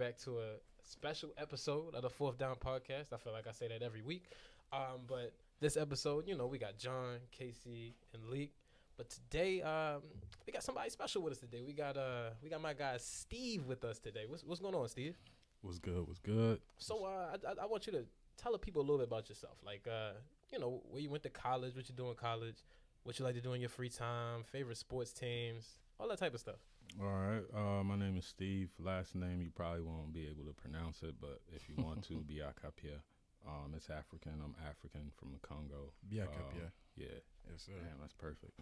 back to a special episode of the Fourth Down Podcast. I feel like I say that every week. But this episode, we got John, Casey, and Leek. But today, we got somebody special with us today. We got my guy Steve with us today. What's going on, Steve? What's good? What's good? So I want you to tell the people a little bit about yourself. Like, where you went to college, what you do in college, what you like to do in your free time, favorite sports teams, all that type of stuff. All right. My name is Steve. Last name you probably won't be able to pronounce it, but if you want to, BAAAAAACCK. It's African. I'm African from the Congo. BAAAAACCK. Yeah. Yes, sir. Damn, that's perfect.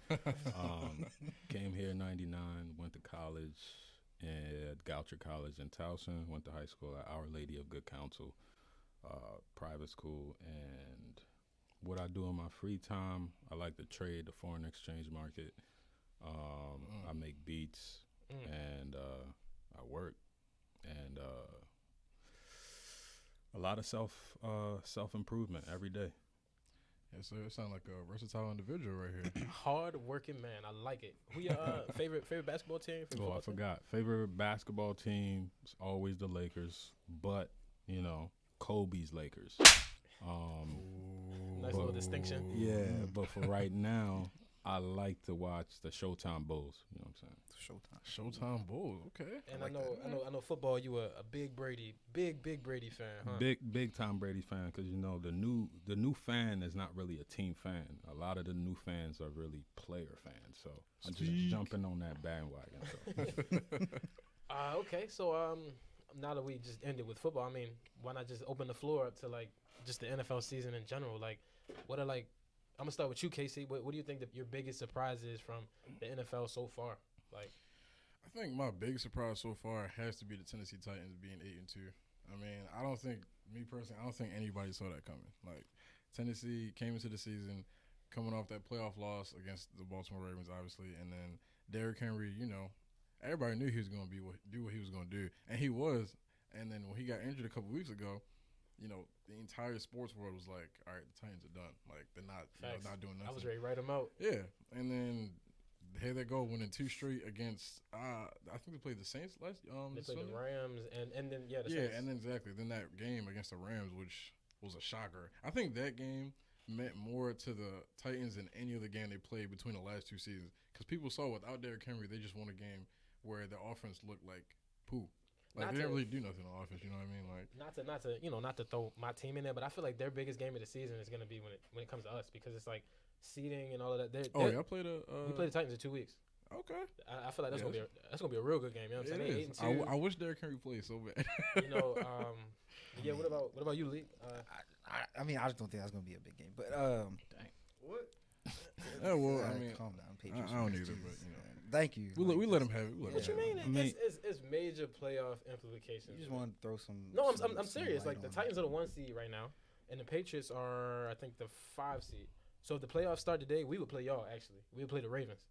Came here in '99. Went to college at Goucher College in Towson. Went to high school at Our Lady of Good Counsel, private school. And what I do in my free time, I like to trade the foreign exchange market. I make beats and I work and a lot of self improvement every day. Yes, sir. It sounds like a versatile individual right here. Hard working man. I like it. Who your favorite basketball team? I forgot. Favorite basketball team is always the Lakers, but Kobe's Lakers. Nice little distinction. Yeah, but for right now, I like to watch the Showtime Bulls. You know what I'm saying? Showtime Bulls. Okay. And I know football. You were a big Brady fan, huh? Big time Brady fan, because the new fan is not really a team fan. A lot of the new fans are really player fans. So I'm just jumping on that bandwagon. So. Okay. So now that we just ended with football, I mean, why not just open the floor up to like just the NFL season in general? Like, what are like? I'm gonna start with you, Casey. What do you think that your biggest surprise is from the NFL so far? Like, I think my big surprise so far has to be the Tennessee Titans being 8-2. I mean, I don't think anybody saw that coming. Like, Tennessee came into the season coming off that playoff loss against the Baltimore Ravens, obviously, and then Derrick Henry. Everybody knew he was gonna do what he was gonna do, and he was. And then when he got injured a couple weeks ago, the entire sports world was like, all right, the Titans are done. Like, they're not not doing nothing. I was ready to write them out. Yeah. And then here they go, winning 2 straight against, I think they played the Saints last They played the Rams, and then, the Saints. Yeah, and then exactly. Then that game against the Rams, which was a shocker. I think that game meant more to the Titans than any other game they played between the last 2 seasons. Because people saw without Derrick Henry, they just won a game where the offense looked like poo. Like, they didn't really do nothing on offense, you know what I mean? Like, not to throw my team in there, but I feel like their biggest game of the season is going to be when it comes to us, because it's like seeding and all of that. I played we played the Titans in 2 weeks. Okay. I feel like that's gonna be a real good game. You know what I'm saying? I wish Derrick Henry played so bad. Yeah. What about you, Lee? I mean, I just don't think that's gonna be a big game. But dang. What? Yeah, well, I mean, calm down, Patriots. I don't either, but Thank you. We let him have it. What you mean? It's major playoff implications. You just want to throw some. No, I'm serious. Like, the Titans are the 1 seed right now, and the Patriots are, I think, the 5 seed. So if the playoffs start today, we would play y'all. Actually, we would play the Ravens.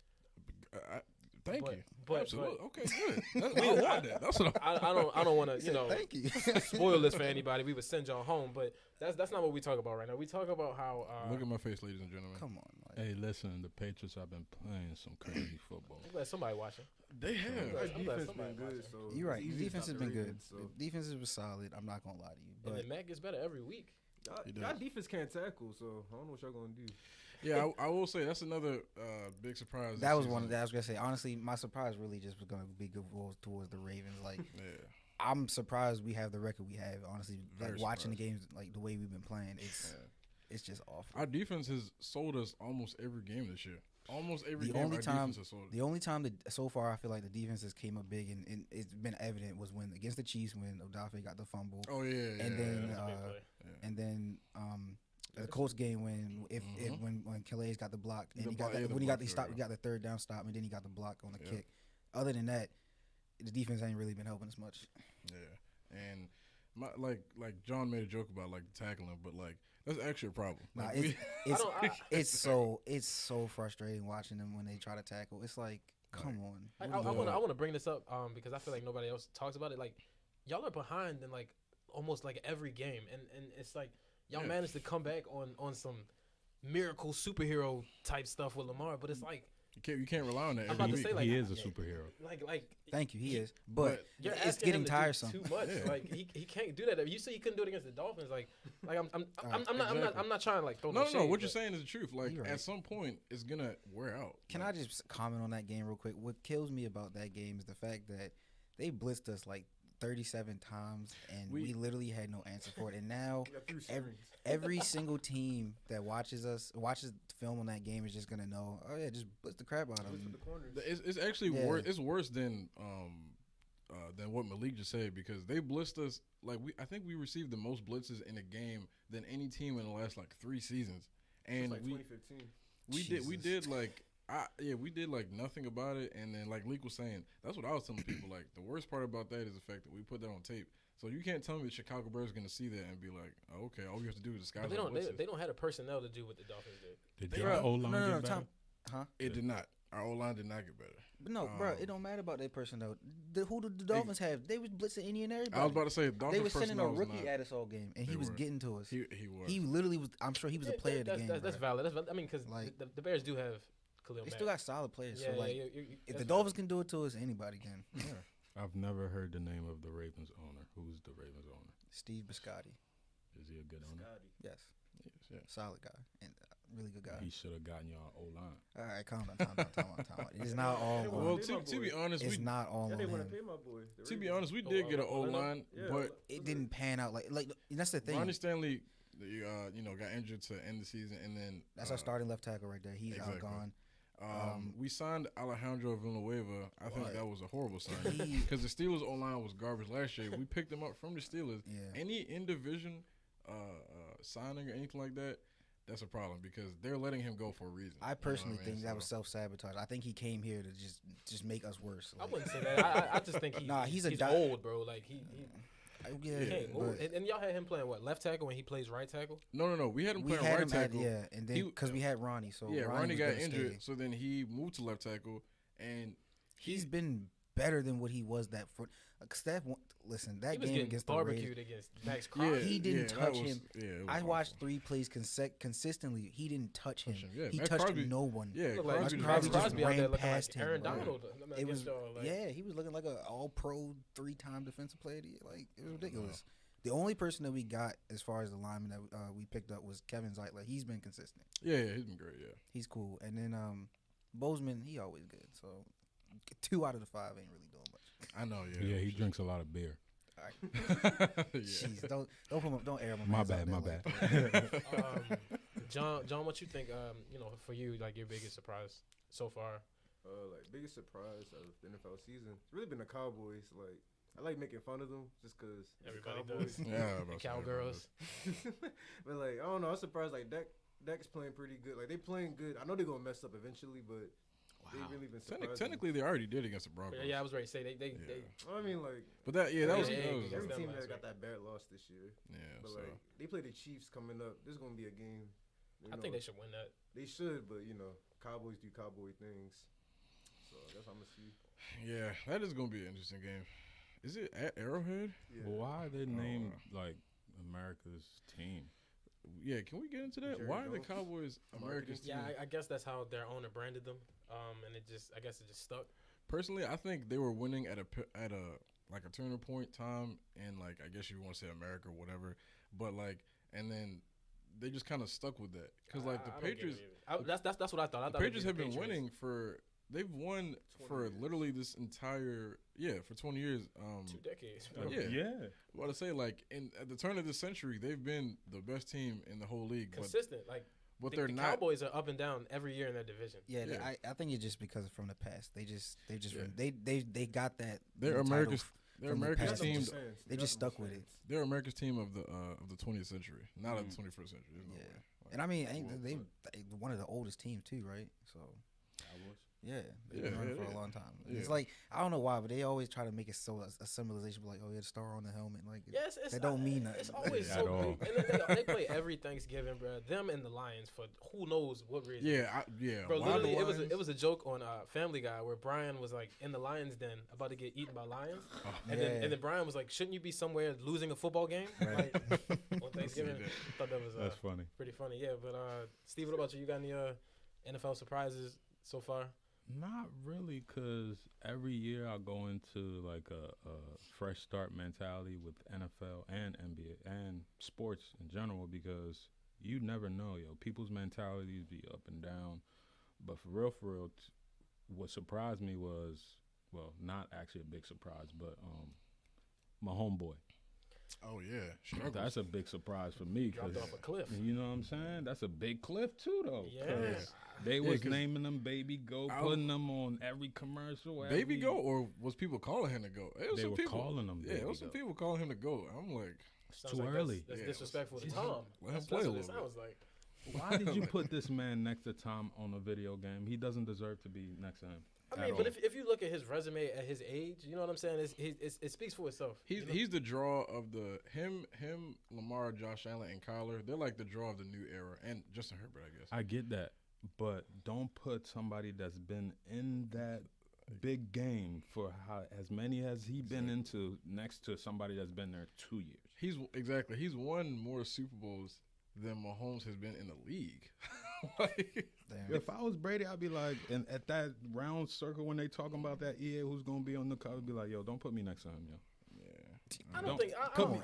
Thank you. Absolutely. Okay, good. I want that. That's what I don't want to thank you. spoil this for anybody. We would send y'all home, but that's not what we talk about right now. We talk about how look at my face, ladies and gentlemen. Come on. Hey, listen, the Patriots have been playing some crazy football. I'm glad somebody watching. They have. I'm glad somebody watching. So You're right. The defense has been good. So. The defense was solid. I'm not gonna lie to you. But And then Matt gets better every week. Y'all defense can't tackle, so I don't know what y'all gonna do. Yeah, I will say that's another big surprise. that was one of that I was gonna say. Honestly, my surprise really just was gonna be good towards the Ravens. Like, I'm surprised we have the record we have. Honestly, like, watching the games, like the way we've been playing, it's just awful. Our defense has sold us almost every game this year. Almost every game. The only time that so far I feel like the defenses came up big and it's been evident was when against the Chiefs when Odafe got the fumble. Oh yeah. And then the Colts game when Calais got the block and he got the third down stop and then he got the block on the kick. Other than that, the defense ain't really been helping us much. Yeah, and like John made a joke about like tackling, but like that's actually a problem. Nah, like, it's so frustrating watching them when they try to tackle. It's like, come on. I want to bring this up because I feel like nobody else talks about it. Like, y'all are behind in like almost like every game, and it's like y'all managed to come back on some miracle superhero type stuff with Lamar, but it's like You can't rely on that. I'm about to say, like, he is a superhero. Like. Thank you. He is, but you're it's asking getting him to tiresome. do too much. Yeah. Like he can't do that. You see, he couldn't do it against the Dolphins. Like I'm not trying to like throw No. shade, What you're saying is the truth. Like You're right. at some point, it's gonna wear out. Can I just comment on that game real quick? What kills me about that game is the fact that they blitzed us like 37 times, and we literally had no answer for it. And now every single team that watches the film on that game is just gonna know, oh yeah, just blitz the crap out of them. It's actually worse. It's worse than what Malik just said, because they blitzed us. Like I think we received the most blitzes in a game than any team in the last like 3 seasons. And like 2015. We did like nothing about it. And then like Leak was saying, that's what I was telling people. Like the worst part about that is the fact that we put that on tape. So you can't tell me the Chicago Bears are going to see that and be like, oh, okay, all we have to do is disguise. But they don't have the personnel to do what the Dolphins did. Did your O-line get better? It did not. Our O-line did not get better. But no, bro, it don't matter about their personnel. Who did the Dolphins have? They was blitzing any and everybody. I was about to say, Dolphins they was sending a rookie not, at us all game, and he was getting to us. He was. He literally was. I'm sure he was a player of the game. That's valid. I mean, because like, the Bears do have Khalil Mack. They still got solid players. Yeah, so like, if the Dolphins can do it to us, anybody can. Yeah. I've never heard the name of the Ravens owner. Who's the Ravens owner? Steve Biscotti. Is he a good owner? Yes. Solid guy and really good guy. He should have gotten y'all O-line. All right, calm down. It is not all. Well, to be honest, it's not all on they want him. to pay my boy. To be honest, we did get an O-line, but it didn't pan out like that's the thing. Ronnie Stanley, got injured to end the season, and then that's our starting left tackle right there. He's out gone. We signed Alejandro Villanueva. I think that was a horrible signing because the Steelers O-line was garbage last year. We picked him up from the Steelers. Yeah. Any in-division signing or anything like that, that's a problem because they're letting him go for a reason. I personally think that was self-sabotage. I think he came here to just make us worse. Like, I wouldn't say that. I just think he's old, bro. Like he can't move. And y'all had him playing what, left tackle when he plays right tackle? No. We had him playing right tackle. And then because we had Ronnie, so Ronnie got injured, so then he moved to left tackle, and he's been better than what he was that for. Listen, that game against the Raiders, against Max Crosby. He didn't touch him. I watched awful. 3 plays consistently. He didn't touch him. Yeah, he Max touched Crosby, no one. Yeah, Max just Crosby out there ran looking past like him. Aaron Donald. It was he was looking like an All-Pro 3-time defensive player. Like it was ridiculous. The only person that we got as far as the lineman that we picked up was Kevin Zeitler. He's been consistent. Yeah, he's been great. Yeah, he's cool. And then Bozeman, he always good. So 2 out of the 5 ain't really doing much. I know. Yeah, Yeah, he drinks a lot of beer. All right. Jeez, don't air my bad. John, what you think? For you, like your biggest surprise so far? Biggest surprise of the NFL season. It's really been the Cowboys. Like I like making fun of them just because everybody Cowboys. does. Yeah, Cowgirls. But like I don't know. I'm surprised. Like Dak's playing pretty good. Like they playing good. I know they're gonna mess up eventually, but. They really been Technically, they already did against the Broncos. Yeah, I was ready to say they. I mean, like. But that was every team that got that bad loss this year. Yeah, but like they play the Chiefs coming up. This is gonna be a game. I think they should win that. They should, but Cowboys do cowboy things. So I guess I'm gonna see. Yeah, that is gonna be an interesting game. Is it at Arrowhead? Yeah. Well, why are they named like America's team? Yeah, can we get into that? Why are the Cowboys America's team? Yeah, I guess that's how their owner branded them. And I guess it just stuck. Personally, I think they were winning at a turning point time, and like I guess you want to say America or whatever, but like, and then they just kind of stuck with that because like the Patriots. That's what I thought. The Patriots have been winning for. They've won for literally this entire for 20 years. 2 decades. Yeah. Well, to say like at the turn of this century, they've been the best team in the whole league. Consistent, but the they're not. Cowboys are up and down every year in their division. Yeah. I think it's just because from the past. They got that. They're America's team. They just stuck with it. They're America's team of the 20th century, not of the 21st century. There's no way. And I mean, they one of the oldest teams too, right? So. Yeah, they've been running for a long time. Yeah. It's like I don't know why, but they always try to make it so a symbolization, like the star on the helmet, like that don't mean nothing. It's always so big. And they play every Thanksgiving, bro. Them and the Lions for who knows what reason. Yeah. Bro, literally, it was a joke on Family Guy where Brian was like in the Lions den about to get eaten by lions, and then Brian was like, "Shouldn't you be somewhere losing a football game?" Right. Like, on Thanksgiving. I thought that was that's funny, pretty funny. Yeah, but Steve, what about you? You got any NFL surprises so far? Not really, because every year I go into like a fresh start mentality with NFL and NBA and sports in general, because you never know, yo. People's mentalities be up and down. But for real, what surprised me was, well, not actually a big surprise, but my homeboy. Oh yeah, struggles. That's a big surprise for me. Dropped off a cliff. You know what I'm saying? That's a big cliff too, though. Yeah. They was naming them Baby Goat, putting them on every commercial. Baby Goat, or was people calling him to go? They were calling him. Yeah, it was some people calling him to go. I'm like, too early. That's disrespectful to Tom. Let him play a little bit. Sounds like. Why did you put this man next to Tom on a video game? He doesn't deserve to be next to him. I mean, but if you look at his resume at his age, you know what I'm saying? It speaks for itself. He's the draw of the him, Lamar, Josh Allen, and Kyler. They're like the draw of the new era, and Justin Herbert, I guess. I get that, but don't put somebody that's been in that big game for as many as he been into next to somebody that's been there 2 years. He's won more Super Bowls than Mahomes has been in the league. If I was Brady, I'd be like, and at that round circle when they talking about that EA who's gonna be on the cover, I'd be like, yo, don't put me next to him, yo. I don't think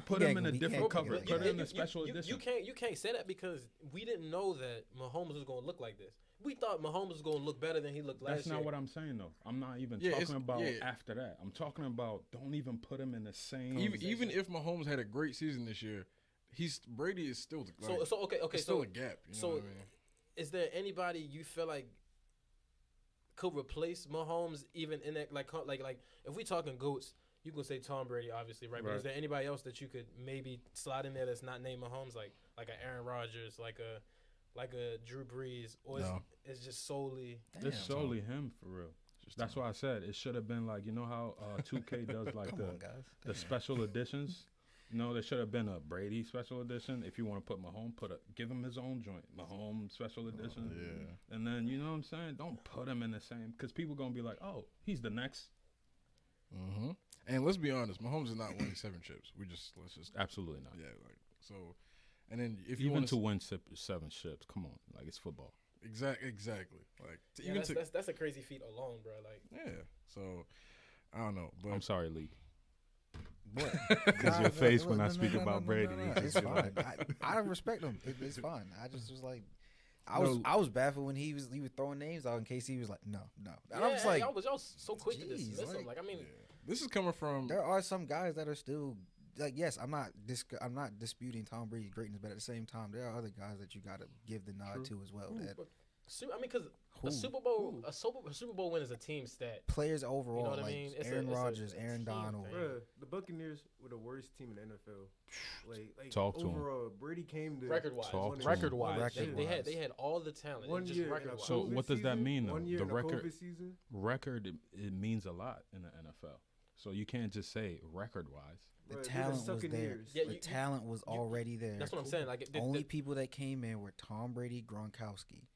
put him in a different cover. Put him in a special edition. You can't say that because we didn't know that Mahomes was gonna look like this. We thought Mahomes was gonna look better than he looked last year. That's not what I'm saying though. I'm not even talking about after that. I'm talking about don't even put him in the same. Even if Mahomes had a great season this year, Brady is still okay. It's still a gap. You know what I mean? Is there anybody you feel like could replace Mahomes even in that like if we talking GOATs, you could say Tom Brady obviously, right? But is there anybody else that you could maybe slide in there that's not named Mahomes, like an Aaron Rodgers, like a Drew Brees, or it's just solely solely him for real. That's why I said it should have been like, you know how 2K does like the special editions. No, there should have been a Brady special edition. If you want to put Mahomes, give him his own joint. Mahomes special edition. And then, you know what I'm saying? Don't put him in the same, because people going to be like, oh, he's the next. Mm-hmm. And let's be honest, Mahomes is not winning 7 chips. Let's just. Absolutely not. Yeah, like, so, and then if you want to win 7 chips, come on. Like, it's football. Exactly. Like, that's a crazy feat alone, bro. Like. Yeah. So, I don't know. But I'm sorry, Lee. What? Because your face when I speak about Brady. It's fine. I respect him. It's fine. I just was like, I was baffled when he was throwing names out in case he was like, no. And I was like, y'all so quick to dismiss him. Like, I mean, this is coming from. There are some guys that are still like, yes, I'm not disputing Tom Brady's greatness, but at the same time, there are other guys that you got to give the nod to as well. I mean, because a Super Bowl win is a team stat. Players overall, you know what like I mean? Aaron Rodgers, Aaron Donald. Bruh, the Buccaneers were the worst team in the NFL. Like Talk to overall, Brady came to record-wise. They had all the talent. 1 year record-wise. So what does that mean though? 1 year The in a record COVID season? Record it means a lot in the NFL. So you can't just say record-wise. The talent was there. The talent was already there. That's what I'm saying. Like only people that came in were Tom Brady, Gronkowski.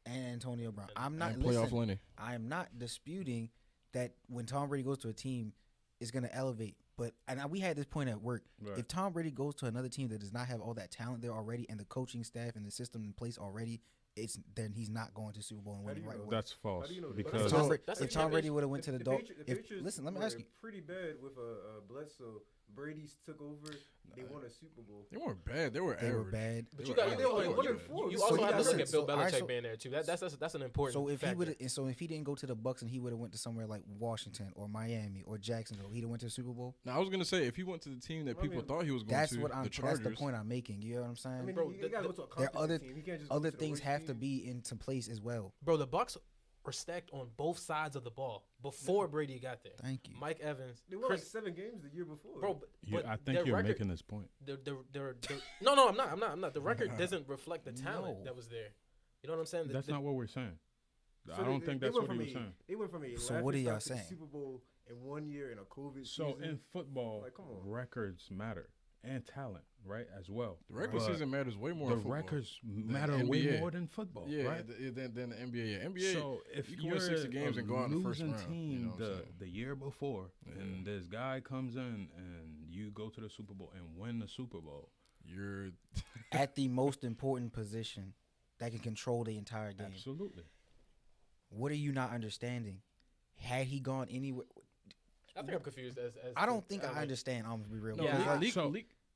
Antonio Brown. I'm not playoff Lenny. I am not disputing that when Tom Brady goes to a team, it's going to elevate. But we had this point at work. Right. If Tom Brady goes to another team that does not have all that talent there already, and the coaching staff and the system in place already, then he's not going to Super Bowl and winning right away. That's false. Because if Tom Brady would have went to the Dolphins, listen, let me ask you. Pretty bad with Bledsoe. Brady took over. They won a Super Bowl. They weren't bad. They were average. They were bad. But you also have to look at Bill Belichick being there too. That's an important. So if he didn't go to the Bucs and he would have went to somewhere like Washington or Miami or Jacksonville, he'd have went to the Super Bowl. Now I was gonna say if he went to the team that people thought he was going to, the Chargers. That's the point I'm making. You know what I'm saying? I mean, bro, there are other things have to be into place as well. Bro, the Bucs were stacked on both sides of the ball before Brady got there. Thank you. Mike Evans. They won like 7 games the year before. Bro, but I think you're making this point. No, I'm not. The record doesn't reflect the talent that was there. You know what I'm saying? That's not what we're saying. I don't think that's what he was saying. They went from a so what are y'all saying? Super Bowl in 1 year in a COVID season. So in football, records matter. And talent, right, as well. The regular season matters way more. The records matter way more than football, right? Than the NBA. Yeah. NBA. So if you can win 60 games and go out in the first round, team the year before, and this guy comes in and you go to the Super Bowl and win the Super Bowl, you're at the most important position that can control the entire game. Absolutely. What are you not understanding? Had he gone anywhere? I think I'm confused. I don't think I understand. I'm gonna be real. No, Yeah,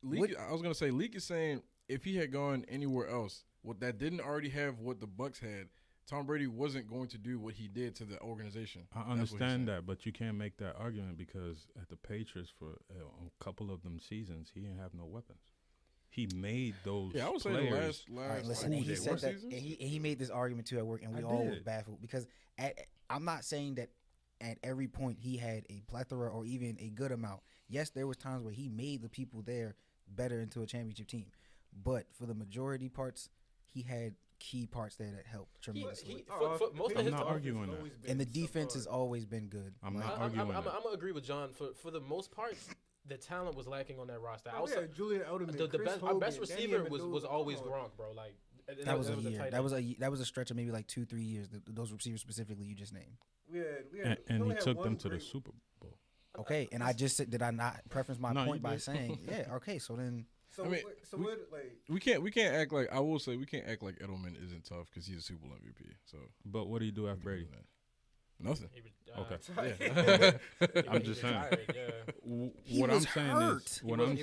Leak, I was gonna say Leak is saying if he had gone anywhere else, what that didn't already have what the Bucks had, Tom Brady wasn't going to do what he did to the organization. I understand that, but you can't make that argument because at the Patriots for a couple of them seasons, he didn't have no weapons. He made those. Yeah, I would say the last. Right, listen, and he said that, and he made this argument too at work, and we all was baffled because I'm not saying that at every point he had a plethora or even a good amount. Yes, there was times where he made the people there better into a championship team, but for the majority parts, he had key parts there that helped tremendously. I'm not arguing that. And the defense has always been good. I'm not arguing that. I'm gonna agree with John. For the most part, the talent was lacking on that roster. Julian Edelman, our best receiver was always Gronk, bro. Like that was a year. That was a stretch of maybe like 2-3 years. Those receivers specifically you just named. And he took them to the Super Bowl. Okay, and I just said, did I not preference my point by saying, yeah, okay, so then. So, we can't act like, I will say, we can't act like Edelman isn't tough because he's a Super Bowl MVP. So, but what do you do after Brady? Nothing. Okay. I'm just saying. What I'm saying is, what I'm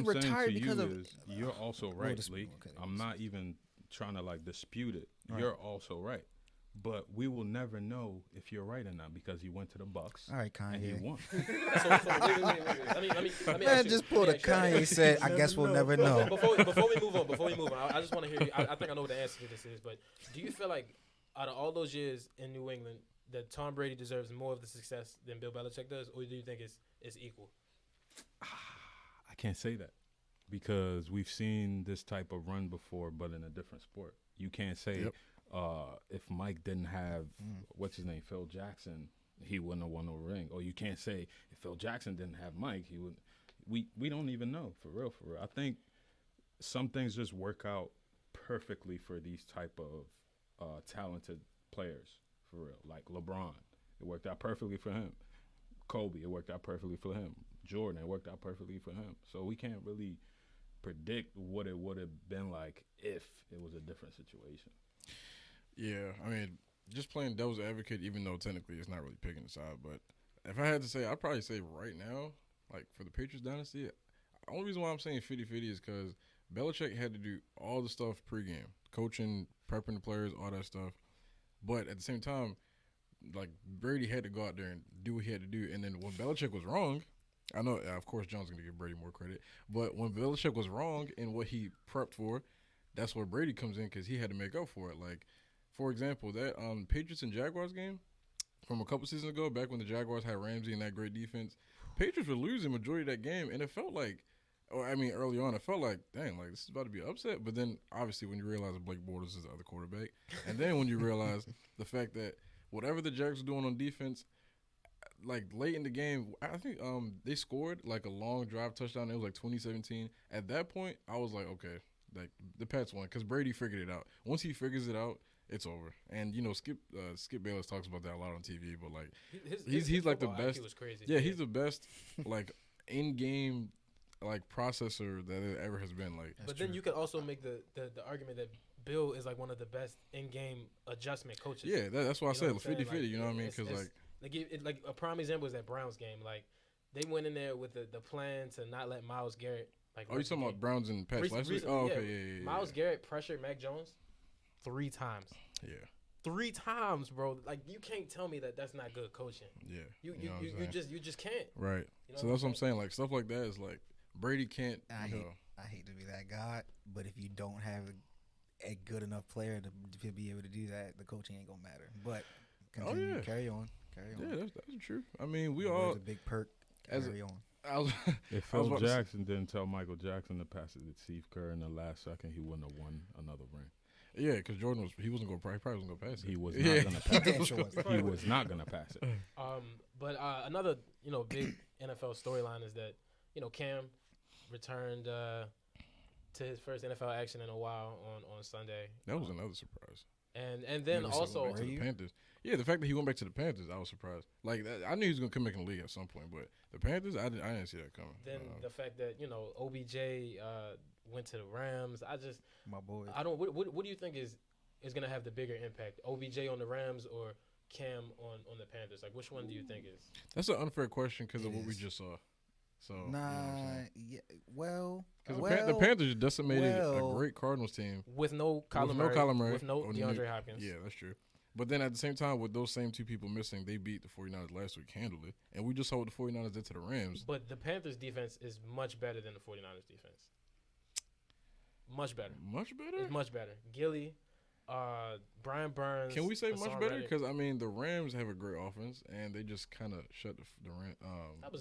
saying to you is, you're also right, Lee. I'm not even trying to like dispute it. Right. You're also right. But we will never know if you're right or not because he went to the Bucks. All right, Kanye. And he won. Let me man, just pulled a Kanye said, I guess we'll never know. Before we move on, I just want to hear you. I think I know what the answer to this is, but do you feel like out of all those years in New England that Tom Brady deserves more of the success than Bill Belichick does, or do you think it's equal? I can't say that because we've seen this type of run before, but in a different sport. You can't say if Mike didn't have what's his name, Phil Jackson, he wouldn't have won no ring. Or you can't say if Phil Jackson didn't have Mike, he would. We don't even know for real. I think some things just work out perfectly for these type of talented players for real. Like LeBron, it worked out perfectly for him. Kobe, it worked out perfectly for him. Jordan, it worked out perfectly for him. So we can't really predict what it would have been like if it was a different situation. Yeah, I mean, just playing devil's advocate, even though technically it's not really picking a side, but if I had to say, I'd probably say right now, like for the Patriots dynasty, the only reason why I'm saying 50-50 is because Belichick had to do all the stuff pregame, coaching, prepping the players, all that stuff. But at the same time, like Brady had to go out there and do what he had to do. And then when Belichick was wrong, I know, of course, John's going to give Brady more credit, but when Belichick was wrong in what he prepped for, that's where Brady comes in because he had to make up for it. Like, for example, that Patriots and Jaguars game from a couple seasons ago, back when the Jaguars had Ramsey and that great defense, Patriots were losing majority of that game, and it felt like, early on, it felt like, dang, like this is about to be an upset. But then, obviously, when you realize that Blake Bortles is the other quarterback, and then when you realize the fact that whatever the Jags were doing on defense, like late in the game, I think they scored like a long drive touchdown. It was like 2017. At that point, I was like, okay, like the Pats won because Brady figured it out. Once he figures it out, it's over. And you know, Skip Bayless talks about that a lot on TV. But like, he's like the best. Was crazy. Yeah, he's the best like in game like processor that it ever has been. Like, but then you could also make the argument that Bill is like one of the best in game adjustment coaches. Yeah, that's why I said 50-50. You know what I mean? Because like a prime example is that Browns game. Like they went in there with the plan to not let Myles Garrett. Like, you talking about Browns and Pats last week? Oh, okay, yeah. Myles Garrett pressured Mac Jones 3 times. Yeah. 3 times, bro. Like you can't tell me that that's not good coaching. Yeah. You just can't. Right. You know so that's what I'm saying. Like stuff like that is like Brady can't. I hate to be that guy, but if you don't have a good enough player to be able to do that, the coaching ain't gonna matter. But continue, carry on. Yeah, that's the truth. I mean, we all. It's a big perk. Carry on. If Phil Jackson didn't tell Michael Jackson to pass it to Steve Kerr in the last second, he wouldn't have won another ring. Yeah, because Jordan wasn't going to probably wasn't going to pass it. He was not going to pass it. He was not going to pass it. But another big NFL storyline is that Cam returned to his first NFL action in a while on Sunday. That was another surprise. And then also to the Panthers. Yeah, the fact that he went back to the Panthers, I was surprised. Like I knew he was gonna come back in the league at some point, but the Panthers, I didn't see that coming. Then the fact that OBJ went to the Rams, my boy. I don't. What do you think is is gonna have the bigger impact? OBJ on the Rams or Cam on the Panthers? Like, which one do you think is? That's an unfair question because of what we just saw. So nah, you know what I'm saying? yeah, well, Because the Panthers decimated a great Cardinals team with no Kyler Murray, with no DeAndre Hopkins. Yeah, that's true. But then at the same time, with those same 2 people missing, they beat the 49ers last week handily. And we just saw what the 49ers did to the Rams. But the Panthers' defense is much better than the 49ers' defense. Much better. Much better? It's much better. Gilly, Brian Burns. Can we say Hassan much better? Reddick. Because, I mean, the Rams have a great offense, and they just kind of shut the Rams.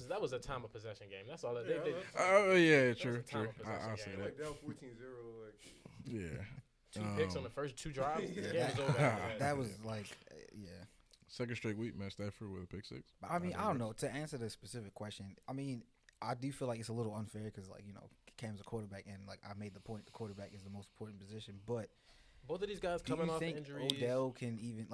That was a time of possession game. That's all. Oh, yeah, true. I'll say that. Like down 14-0. Like, yeah. 2 picks on the first 2 drives. The game was over. That was like, yeah. Second straight week, Matt Stafford with a pick 6. But I mean, I don't know. To answer the specific question, I mean, I do feel like it's a little unfair because, like, you know, Cam's a quarterback, and like I made the point, the quarterback is the most important position. But both of these guys coming off injuries. Odell can even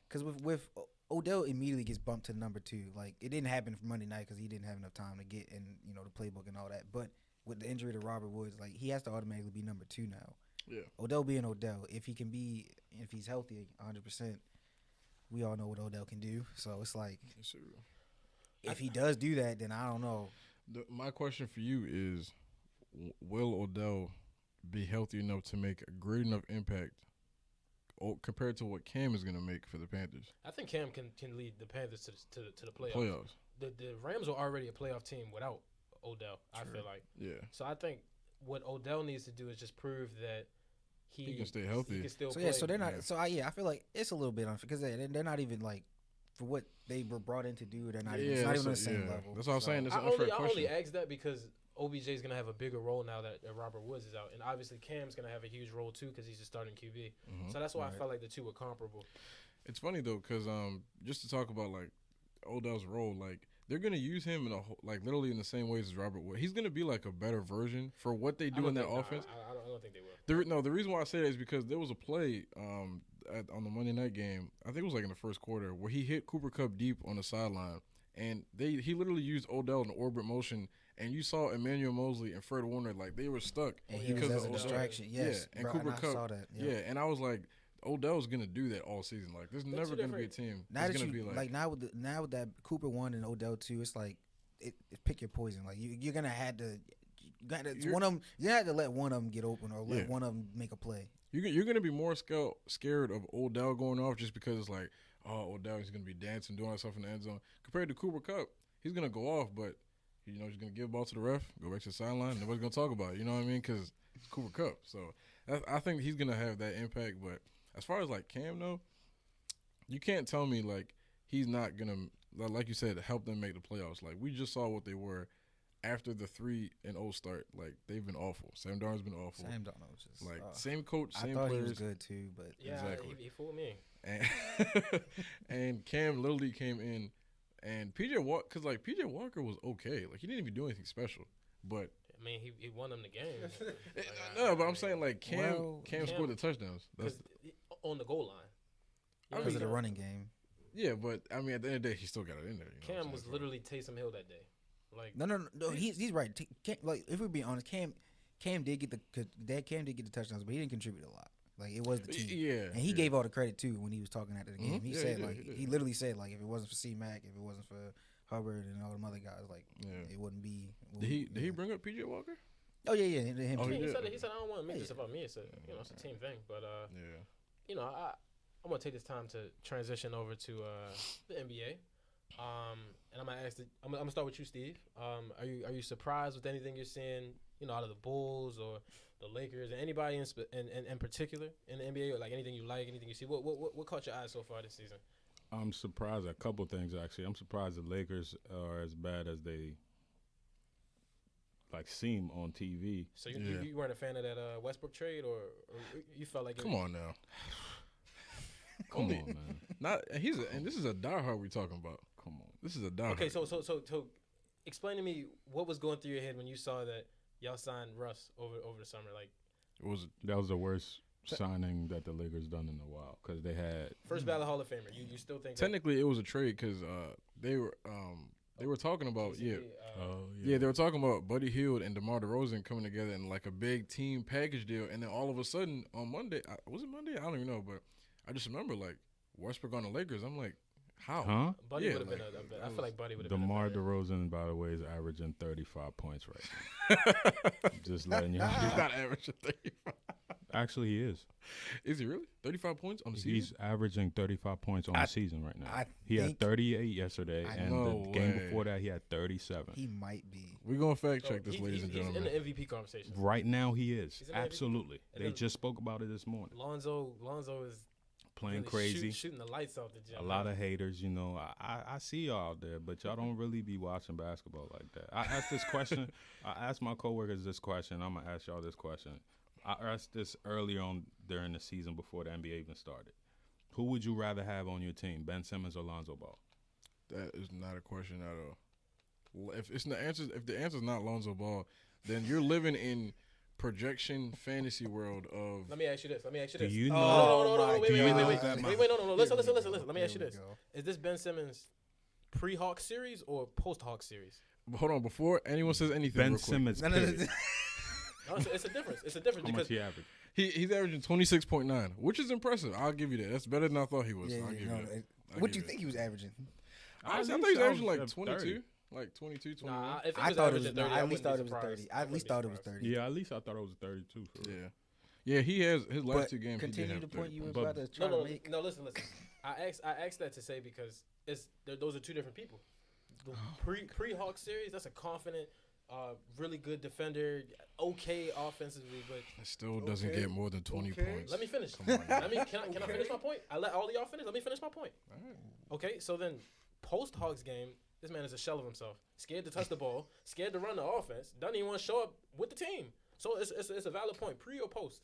because with Odell immediately gets bumped to number 2. Like, it didn't happen for Monday night because he didn't have enough time to get in, you know, the playbook and all that. But with the injury to Robert Woods, like, he has to automatically be number 2 now. Yeah. Odell being Odell, if he's healthy 100%, we all know what Odell can do. So it's like, if he does do that, then I don't know. My question for you is, will Odell be healthy enough to make a great enough impact compared to what Cam is going to make for the Panthers? I think Cam can lead the Panthers to the playoffs. The Rams are already a playoff team without Odell, I feel like. Yeah. So I think what Odell needs to do is just prove that he can stay healthy. He can still so play. So they're not. Yeah. So I feel like it's a little bit unfair because they're not even like for what they were brought in to do. They're not even. It's not even on the same level. That's what I'm saying. It's an unfair question. I only asked that because OBJ is gonna have a bigger role now that Robert Woods is out, and obviously Cam's gonna have a huge role too because he's a starting QB. So that's why I felt like the two were comparable. It's funny though because just to talk about like Odell's role, like they're gonna use him in literally in the same ways as Robert Woods. He's gonna be like a better version for what they do in that offense. I don't think they will. The reason why I say that is because there was a play on the Monday night game. I think it was like in the first quarter where he hit Cooper Kupp deep on the sideline, and he literally used Odell in the orbit motion. And you saw Emmanuel Mosley and Fred Warner, like, they were stuck. And he was as a distraction, yes. Yeah, and Cooper Kupp. Saw that, and I was like, Odell's going to do that all season. Like, there's never going to be a team that's going to be like. Now with that Cooper 1 and Odell 2, it's like, it pick your poison. Like, you're going to have to. One of them, you have to let one of them get open or let one of them make a play. You're going to be more scared of Odell going off just because it's like, oh, Odell is going to be dancing, doing stuff in the end zone. Compared to Cooper Kupp, he's going to go off, but he's going to give the ball to the ref, go back to the sideline, nobody's going to talk about it. You know what I mean? Because it's Cooper Kupp. So I think he's going to have that impact. But as far as, like, Cam, though, you can't tell me, like, he's not going to, like you said, help them make the playoffs. Like, we just saw what they were after the 3-0 start. Like, they've been awful. Sam Darnold's been awful. Sam Darnold just like same coach, same I thought players. He was good too, but exactly. He fooled me. And Cam literally came in, and PJ Walker, because like PJ Walker was okay. Like, he didn't even do anything special, but I mean, he won them the game. No, but I'm saying like Cam scored the touchdowns. That's on the goal line. Because of the running game. Yeah, but I mean, at the end of the day, he still got it in there. You know Cam was literally Taysom Hill that day. Like no, he's right. Like, if we're being honest, Cam did get the touchdowns, but he didn't contribute a lot. Like, it was the team. Yeah, and he gave all the credit too when he was talking after the game. He said he literally said like, if it wasn't for C-Mac, if it wasn't for Hubbard and all them other guys, like it wouldn't be. Did he bring up PJ Walker? Oh yeah. Him he said I don't want to make this about me. It's it's a team thing. But I'm gonna take this time to transition over to the NBA. And I'm gonna start with you, Steve. Are you surprised with anything you're seeing, out of the Bulls or the Lakers, or anybody in particular in the NBA, or like anything you like, anything you see? What caught your eye so far this season? I'm surprised at a couple things, actually. I'm surprised the Lakers are as bad as they seem on TV. So you weren't a fan of that Westbrook trade, or you felt like Come on now. Come on, man. And this is a diehard we're talking about. Come on, this is a diehard. Okay, so explain to me what was going through your head when you saw that y'all signed Russ over the summer. Like, that was the worst signing that the Lakers done in a while, because they had first ballot Hall of Famer. You still think technically it was a trade because they were They were talking about KCP, yeah, they were talking about Buddy Hield and DeMar DeRozan coming together in like a big team package deal, and then all of a sudden on Monday, was it Monday? I don't even know, but I just remember like Westbrook on the Lakers. I'm like, how? Huh? Buddy Yeah, would have like, been I feel like Buddy would have been. DeMar DeRozan, by the way, is averaging 35 points right now. Just letting you know. He's not averaging 35. Actually, he is. Is he really? 35 points on the season? He's averaging 35 points on the season right now. He had 38 yesterday, and the game before that, he had 37. He might be. We're going to fact check this, ladies and gentlemen. He's in the MVP conversation. Right now, he is. He's in the Absolutely. And They then just spoke about it this morning. Lonzo is Playing really crazy. shooting the lights off the gym. A lot of haters, you know. I see y'all out there, but y'all don't really be watching basketball like that. I asked this question. I asked my coworkers this question. I'm going to ask y'all this question. I asked this earlier on during the season before the NBA even started. Who would you rather have on your team, Ben Simmons or Lonzo Ball? That is not a question at all. If the answer is not Lonzo Ball, then you're living in projection fantasy world of. Let me ask you this. Do you know? No, wait, no. Listen. Let me ask you this. Is this Ben Simmons pre-Hawks series or post-Hawks series? Hold on, before anyone says anything, Ben Simmons. No, it's a difference. It's a difference How because much he averaged? He's averaging 26.9, which is impressive. I'll give you that. That's better than I thought he was. I'll give you that. What do you think he was averaging? I thought he was averaging like 22. Like 22, 21. Nah, if I thought it was 30. I at least thought it was 30. 30. I at least thought it was 30. Yeah, at least I thought it was 32. For real. Yeah, he has his last two games. Continue he the did point have you 30. were about to try to make. No, listen. I asked that to say because those are two different people. The pre-Hawk series, that's a confident, really good defender, okay offensively, but It still doesn't get more than 20 points. let me finish. Come on. Can I finish my point? I let all of y'all finish. Let me finish my point. Okay, so then post-Hawks game, this man is a shell of himself. Scared to touch the ball, scared to run the offense, doesn't even want to show up with the team. So it's a valid point, pre or post.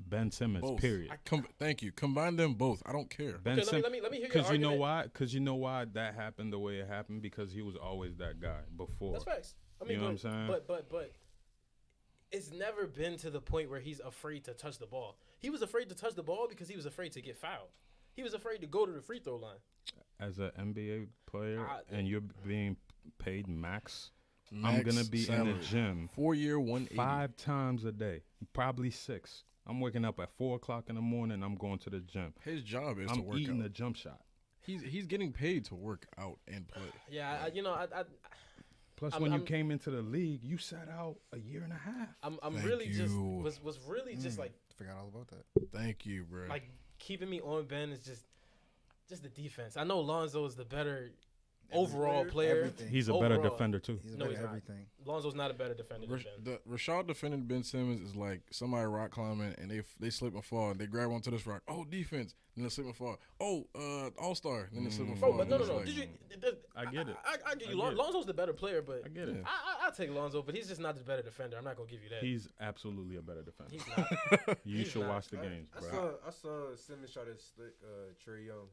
Ben Simmons, Both. period. Thank you. Combine them both. I don't care. Ben Okay, Simmons. let me hear your Because you know argument. why? Because you know why that happened the way it happened? Because he was always that guy before. That's facts. I mean, You know what I'm saying? But it's never been to the point where he's afraid to touch the ball. He was afraid to touch the ball because he was afraid to get fouled. He was afraid to go to the free throw line. As an NBA player, and you're being paid max, I'm Max going to be salary. in the gym 4-year, 180. 5 times a day, probably 6. I'm waking up at 4 o'clock in the morning. I'm going to the gym. His job is I'm to work eating out. a jump shot. He's getting paid to work out and play. Yeah, Plus, when you came into the league, you sat out a year and a half. I'm Thank really you. just was really just like Forgot all about that. Thank you, bro. like keeping me on Ben is just the defense. I know Lonzo is the better overall player. Everything. He's a better Overall. defender, too. He's No, about he's not. everything. Lonzo's not a better defender than Ben. Rashad defending Ben Simmons is like somebody rock climbing and they slip and fall. And they grab onto this rock. Oh, defense. Then they slip and fall. Oh, all-star. Then they slip and fall. Bro, but no. And it's like, Did you? I get it. I get you. I get it. Lonzo's the better player, but I get it. I'll take Lonzo, but he's just not the better defender. I'm not gonna give you that. He's absolutely a better defender. He's not. You he's should not. watch the games, bro. I saw Simmons try to slick Trae Young.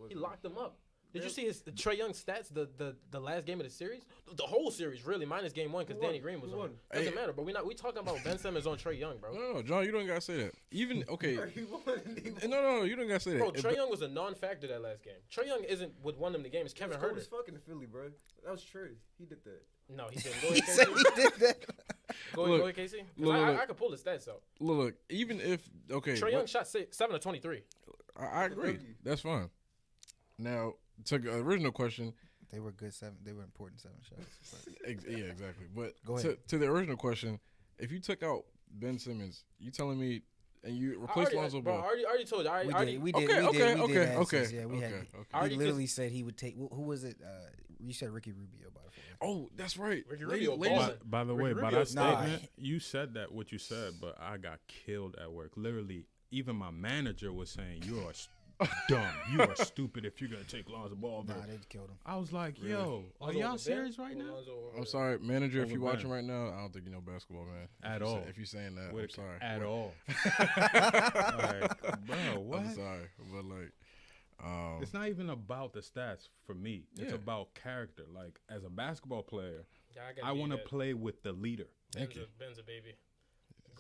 He locked him up. Did you see his Trae Young stats? The last game of the series, the whole series really, minus game one because Danny Green was on. Doesn't matter. But we talking about Ben Simmons on Trae Young, bro. No, John, you don't gotta say that. Even okay. No, you don't gotta say that. Bro, Trae Young was a non-factor that last game. Trae Young isn't what won them the game. It's Kevin Cold Huerter. as fucking Philly, bro. That was Trae. He did that. No, he didn't. Go He ahead, said KC. he did that. Go ahead, KC. 'Cause look. I could pull the stats out. Look, even if Trae Young shot 7 of 23. I agree. That's fine. Now, to the original question, They were good 7. They were important 7 shots. yeah, exactly. But Go ahead. to the original question, if you took out Ben Simmons, you telling me, and you replaced Lonzo Bro, Ball? I already told you. We did. Yeah, we had. He literally said he would take. Who was it? You said Ricky Rubio by the way. Oh, that's right. Ricky Rubio By the way, Ricky by Rubio's that statement, you said that what you said, but I got killed at work. Literally, even my manager was saying, "You are dumb. You are stupid if you're gonna take Lonzo Ball." Nah, they killed him. I was like, "Yo, are y'all serious right now?" I'm sorry, manager. If Over you're Ben. watching right now, I don't think you know basketball, man. At all. If you're saying that, I'm sorry. At all. Like, bro, what? I'm sorry, but like, It's not even about the stats for me. It's Yeah. about character. Like, as a basketball player, Yeah, I want to play with the leader. Thank you. Ben's a baby.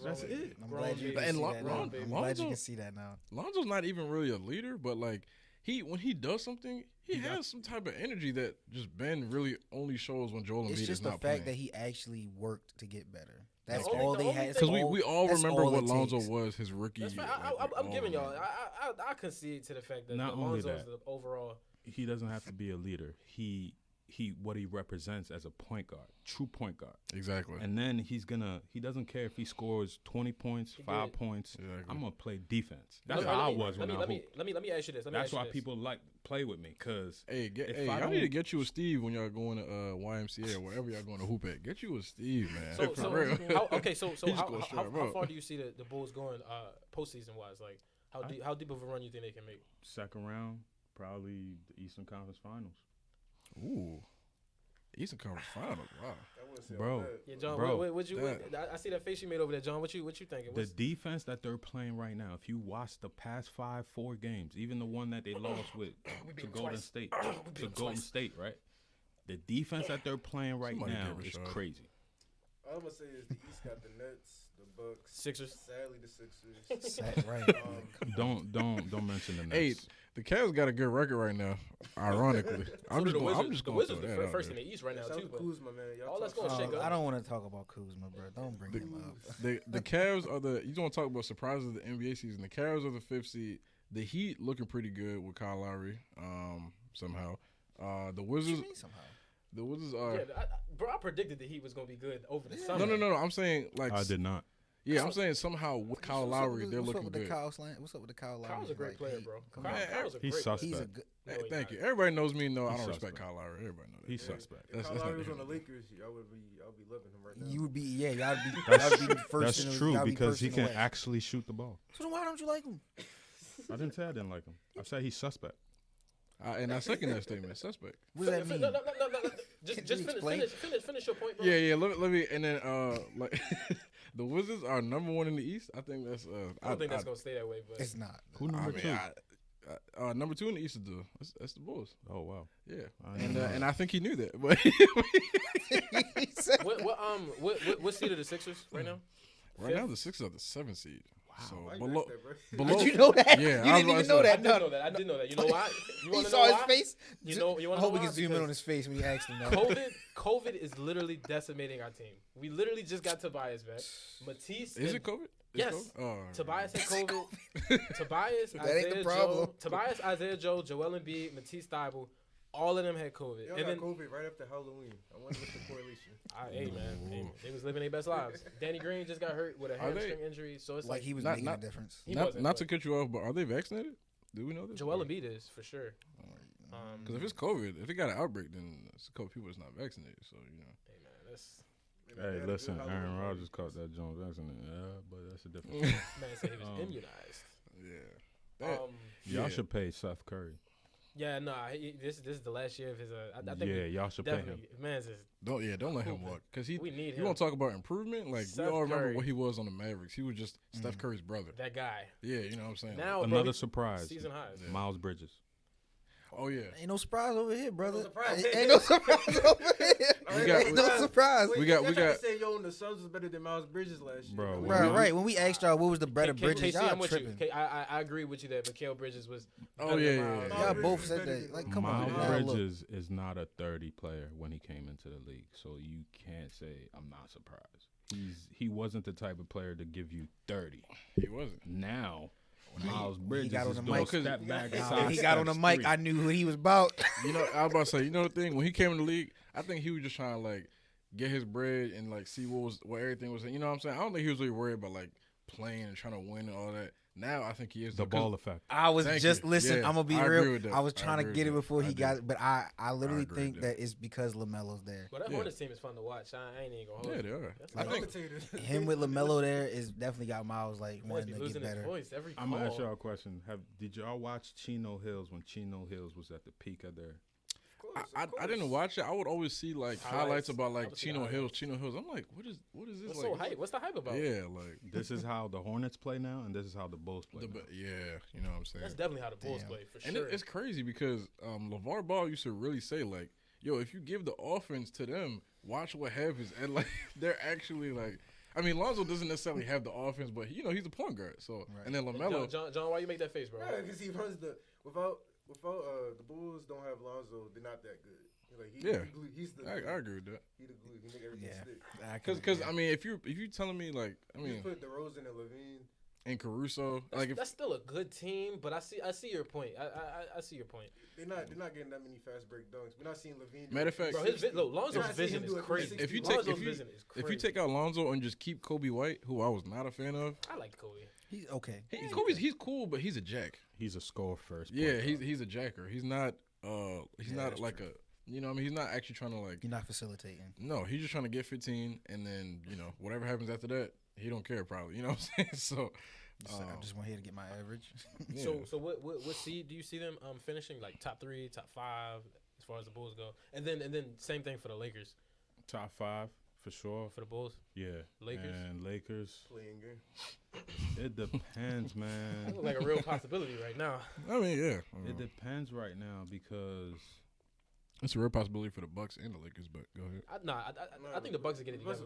That's it. I'm glad you baby. can see And that now. I'm glad you Lonzo- can see that now. Lonzo's not even really a leader, but like when he does something, he has some type of energy that just Ben really only shows when Joel Embiid is not playing. It's just the fact that he actually worked to get better. That's The all only they had. Because we all remember what Lonzo takes. was his rookie. That's fine. I'm giving y'all. I concede to the fact that Not only Lonzo's that, the overall. He doesn't have to be a leader. What he represents as a point guard, true point guard. Exactly. And then he doesn't care if he scores 20 points, 5 points. Exactly. I'm gonna play defense. That's how I was when I hooped. Let me ask you this. That's why people play with me, cause I need to get you a Steve when y'all going to YMCA or wherever y'all going to hoop at. Get you a Steve, man. So real. How far do you see the Bulls going postseason wise? Like how deep of a run you think they can make? Second round, probably the Eastern Conference Finals. Ooh, Eastern Conference Finals. Wow, bro. Yeah, John. Bro, I see that face you made over there, John. What you thinking? The defense that they're playing right now. If you watch the past 4 games, even the one that they lost with to Golden State, right? The defense that they're playing right now is crazy. All I'm gonna say is the East got the Nets, the Bucks, Sixers. Sadly, the Sixers. Right. Don't mention the Nets. Hey, the Cavs got a good record right now. Ironically, I'm just the going Wizards to first in the East right now too. But Kuzma, man. all that's going to shake up. I don't want to talk about Kuzma, bro. Don't bring him up. The Cavs are the. You don't talk about surprises of the NBA season. The Cavs are the 5th seed. The Heat looking pretty good with Kyle Lowry. Somehow, the Wizards. What you mean somehow? The Wizards are. Yeah, I predicted the Heat was going to be good over the summer. No. I'm saying like. I did not. Yeah, I'm saying somehow with Kyle Lowry, they're looking good. What's up with the Kyle Lowry? Kyle's a great player, bro. Kyle's a He's great suspect. He's a good. Hey, thank you. Everybody knows me. No, I don't He's respect suspect. Kyle Lowry. Everybody knows that. He's suspect. If Kyle Lowry was on the Lakers, y'all would be loving him right now. You would be, y'all would be the first. That's true because he can actually shoot the ball. So then why don't you like him? I didn't say I didn't like him. I said he's suspect. And I second that statement. Suspect. What does that mean? No. Just finish your point, bro. Yeah. Let me. And then like the Wizards are number 1 in the East. I think that's. I don't think that's gonna stay that way, but It's not. Who number 2? Number 2 in the East is that's the Bulls. Oh wow. Yeah. And I think he knew that, but what seed are the Sixers right now? right now the Sixers are the 7th seed. Wow. So Why you below, like that, bro? below. Did you know that? Yeah, You I didn't was even know about that. I did know that. You know why? You He want to saw know his why? face. You want I to know hope we why? can zoom in on his face when he asked him that. COVID is literally decimating our team. We literally just got Tobias back. Matisse. Is it COVID? Yes. COVID? Oh, Tobias had COVID. Tobias, That ain't the problem. Tobias, Isaiah Joe, Joel Embiid, Matisse Thybulle, all of them had COVID. Y'all got COVID right after Halloween. I wonder what's the correlation. Hey man, they was living their best lives. Danny Green just got hurt with a hamstring injury, so it's Like like he was Not- making not- a difference. he not wasn't, not but to cut you off, but are they vaccinated? Do we know this? Joel Embiid is for sure. Because if it's COVID, if it got an outbreak, then it's a couple people that's not vaccinated. So Hey man, that's Hey, listen, Aaron Rodgers caught that Jones vaccinated. Yeah, but that's a different. man said he was immunized. yeah. Y'all should pay Seth Curry. Yeah, no, this is the last year of his. I think Y'all should pay him. definitely. Man's just Don't let him walk because we need You him. want to talk about improvement? Like Steph we all remember Curry. what he was on the Mavericks. He was just Steph Curry's brother. That guy. Yeah, you know what I'm saying. Now Another bro, surprise. season highs. Miles Bridges. Oh yeah. Ain't no surprise over here, brother. surprise. Ain't no surprise over here. Ain't no surprise. We got- to say the Suns was better than Miles Bridges last year. Bro, Right. When we asked y'all what was the better Bridges, KC, y'all I'm with tripping. you. I agree with you that Mikal Bridges was. Oh, better than yeah, Miles. yeah, Y'all Bridges both is said better that. than- Like, come on. Miles Now look. Bridges is not a 30 player when he came into the league, so you can't say I'm not surprised. He wasn't the type of player to give you 30. He wasn't. Now, Miles Bridges got on is the doing mic. step back. When he got on the mic, I knew who he was about. You know, I was about to say. You know the thing when he came in the league, I think he was just trying to like get his bread and like see what everything was. You know what I'm saying? I don't think he was really worried about like playing and trying to win and all that. Now I think he is the ball effect. I was Thank just you. listen. Yeah, I'm gonna be I agree real. with that. I was I trying to agree get it with that. before I he do. got it, but I literally agree think with that it's because LaMelo's there. But that Yeah. Hornets team is fun to watch. I ain't even gonna hold Yeah, you. they are. That's I nice. think Commentators. Him with LaMelo there is definitely got Miles like Man's wanting be to losing get his better. voice every I'm gonna ask call. y'all a question. Did y'all watch Chino Hills when Chino Hills was at the peak of their? I didn't watch it. I would always see like highlights about I like would see Chino highlights. Hills. Chino Hills. I'm like, what is this? What's like, so hype? What's the hype about? Yeah, like This is how the Hornets play now, and this is how the Bulls play. now. yeah, you know what I'm saying. That's definitely how the Bulls Damn. play for And sure. it's crazy because LeVar Ball used to really say like, yo, if you give the offense to them, watch what happens. And like they're actually like, I mean, Lonzo doesn't necessarily have the offense, but he's a point guard. So Right. and then LaMelo. John, why you make that face, bro? Because he runs without without the Bulls don't have Lonzo, they're not that good. Like he's the I agree with that. He the glue. He make everything stick. Because I mean, if you telling me like you put DeRozan and Levine and Caruso, that's still a good team. But I see your point. I see your point. They're not getting that many fast break dunks. We're not seeing Levine. Matter of fact, bro, Lonzo's vision is crazy. If you take out Lonzo and just keep Kobe White, who I was not a fan of, I like Kobe. He's okay. He's cool, but he's a jack. He's a score first. Yeah, he's a jacker. He's not not like true. You know what I mean? He's not actually trying to like. You're not facilitating. No, he's just trying to get 15, and then whatever happens after that, he don't care probably. You know what I'm saying? So. I just want here to get my average. Yeah. So what seed do you see them finishing, like top 3, top 5 as far as the Bulls go, and then same thing for the Lakers. Top 5 for sure for the Bulls. Yeah, Lakers and Lakers playing game. It depends, man. That looks like a real possibility right now. I mean, yeah, it depends right now because. It's a real possibility for the Bucks and the Lakers, but go ahead. I think the Bucks will get it together.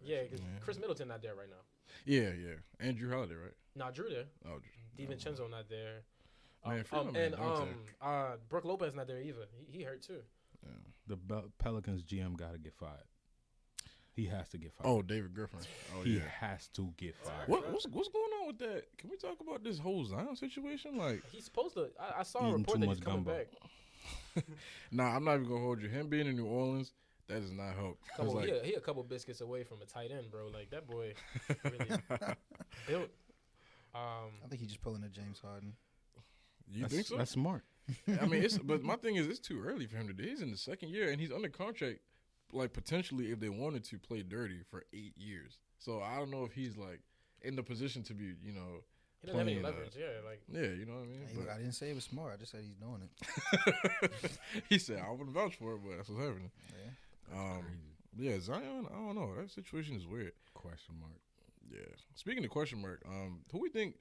Because Chris Middleton not there right now. Yeah. And Drew Holiday, right? Nah, Drew there. Oh, DiVincenzo not there. Man, Brook Lopez not there either. He hurt too. Yeah. The Pelicans GM got to get fired. He has to get fired. Oh, David Griffin. Oh, he has to get fired. What's going on with that? Can we talk about this whole Zion situation? Like he's supposed to. I saw a report that he's coming back. Nah, I'm not even gonna hold you. Him being in New Orleans, that does not help. He a couple biscuits away from a tight end, bro. Like that boy really built. I think he's just pulling a James Harden. You think so? That's smart. I mean, but my thing is, it's too early for him to do. He's in the second year, and he's under contract, like potentially if they wanted to play dirty for 8 years. So I don't know if he's like in the position to be, He doesn't have any leverage, you know what I mean? Hey, look, I didn't say it was smart. I just said he's doing it. He said I wouldn't vouch for it, but that's what's happening. Yeah, Zion. I don't know. That situation is weird. Question mark. Yeah. Speaking of question mark, who we think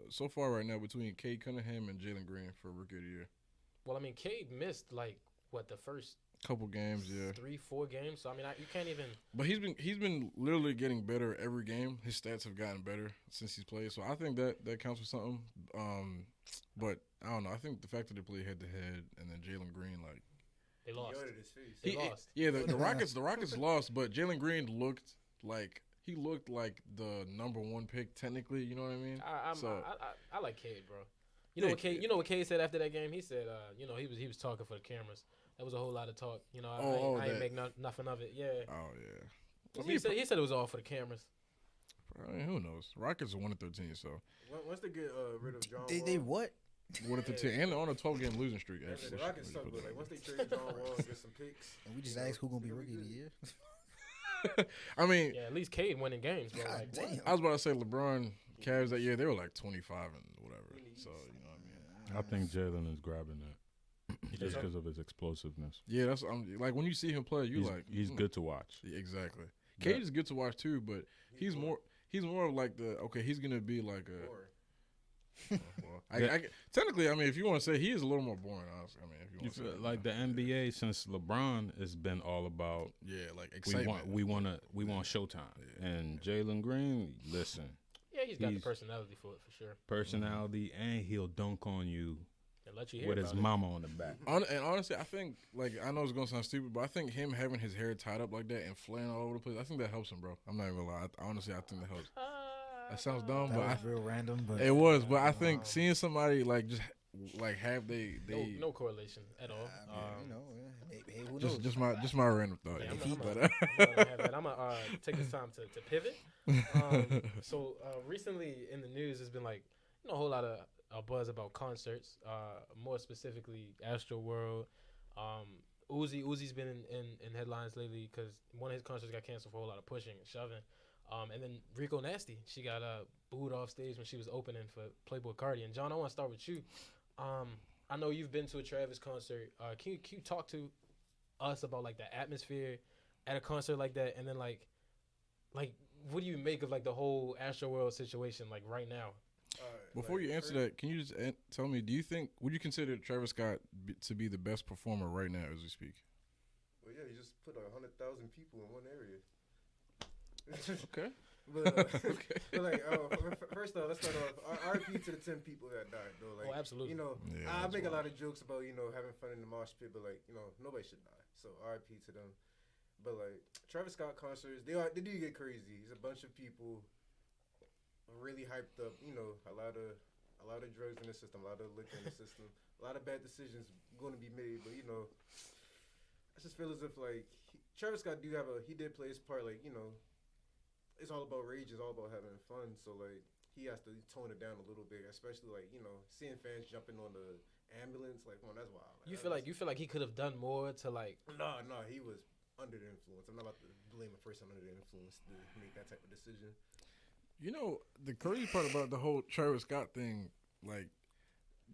so far right now between Cade Cunningham and Jalen Green for Rookie of the Year? Well, I mean, Cade missed the first couple games, 3-4 games. So I mean, you can't even. But he's been literally getting better every game. His stats have gotten better since he's played. So I think that counts for something. But I don't know. I think the fact that they played head to head and then Jalen Green they lost. They lost. Yeah, the Rockets lost, but Jalen Green looked like the number 1 pick technically. You know what I mean? I like Cade, bro. You know what Cade said after that game? He said, he was talking for the cameras. That was a whole lot of talk. I ain't make nothing of it. Yeah. Oh yeah. He said it was all for the cameras. I mean, who knows? Rockets are 1-13, so once they get rid of John, they what? 1-13, and on a 12-game losing streak. Actually, the Rockets suck, but once they trade John Wall and get some picks, and we just asked who gonna be Rookie of the Year. I mean, at least Cade winning games, bro. God damn. I was about to say LeBron, Cavs that year they were like 25 and whatever. So you know what I mean. I think Jalen is grabbing that. Just because of his explosiveness. Yeah, that's like when you see him play, he's good to watch. Yeah, exactly. Cade is good to watch too, but he's more of like he's gonna be like a. Technically, I mean, if you want to say he is a little more boring, honestly. I mean, if you want to say like the NBA since LeBron has been all about like excitement. We want Showtime, and Jalen Green, listen. Yeah, he's got the personality for it for sure. Personality, and he'll dunk on you. Let you hear with his mama on the back. And honestly, I think, I know it's going to sound stupid, but I think him having his hair tied up like that and flaying all over the place, I think that helps him, bro. I'm not even going to lie. Honestly, I think that helps. That sounds dumb, that but was real random. But it was, but I think seeing somebody just have they no correlation at all. Who knows? Just my random thought. I'm gonna take this time to pivot. So recently in the news, there's been a whole lot of buzz about concerts, more specifically Astroworld. Uzi's been in headlines lately because one of his concerts got canceled for a whole lot of pushing and shoving. And then Rico Nasty, she got booed off stage when she was opening for Playboy Cardi. And John, I want to start with you. I know you've been to a Travis concert. Can you talk to us about the atmosphere at a concert like that? And then what do you make of the whole Astroworld situation right now? Before you answer that, can you just tell me, would you consider Travis Scott to be the best performer right now as we speak? Well, yeah, he just put 100,000 people in one area. Okay. But like, first off, let's start off. RIP to the 10 people that died, though. Like, absolutely. You know, I make a lot of jokes about having fun in the mosh pit, but like, nobody should die. So RIP to them. But like Travis Scott concerts, they do get crazy. It's a bunch of people really hyped up. A lot of drugs in the system, a lot of liquor in the system, a lot of bad decisions going to be made. But I just feel as if like Travis Scott he did play his part. Like it's all about rage, it's all about having fun. So like he has to tone it down a little bit, especially like seeing fans jumping on the ambulance. Like, that's wild. Like, you feel like he could have done more to like. No, he was under the influence. I'm not about to blame a person under the influence to make that type of decision. The crazy part about the whole Travis Scott thing, like,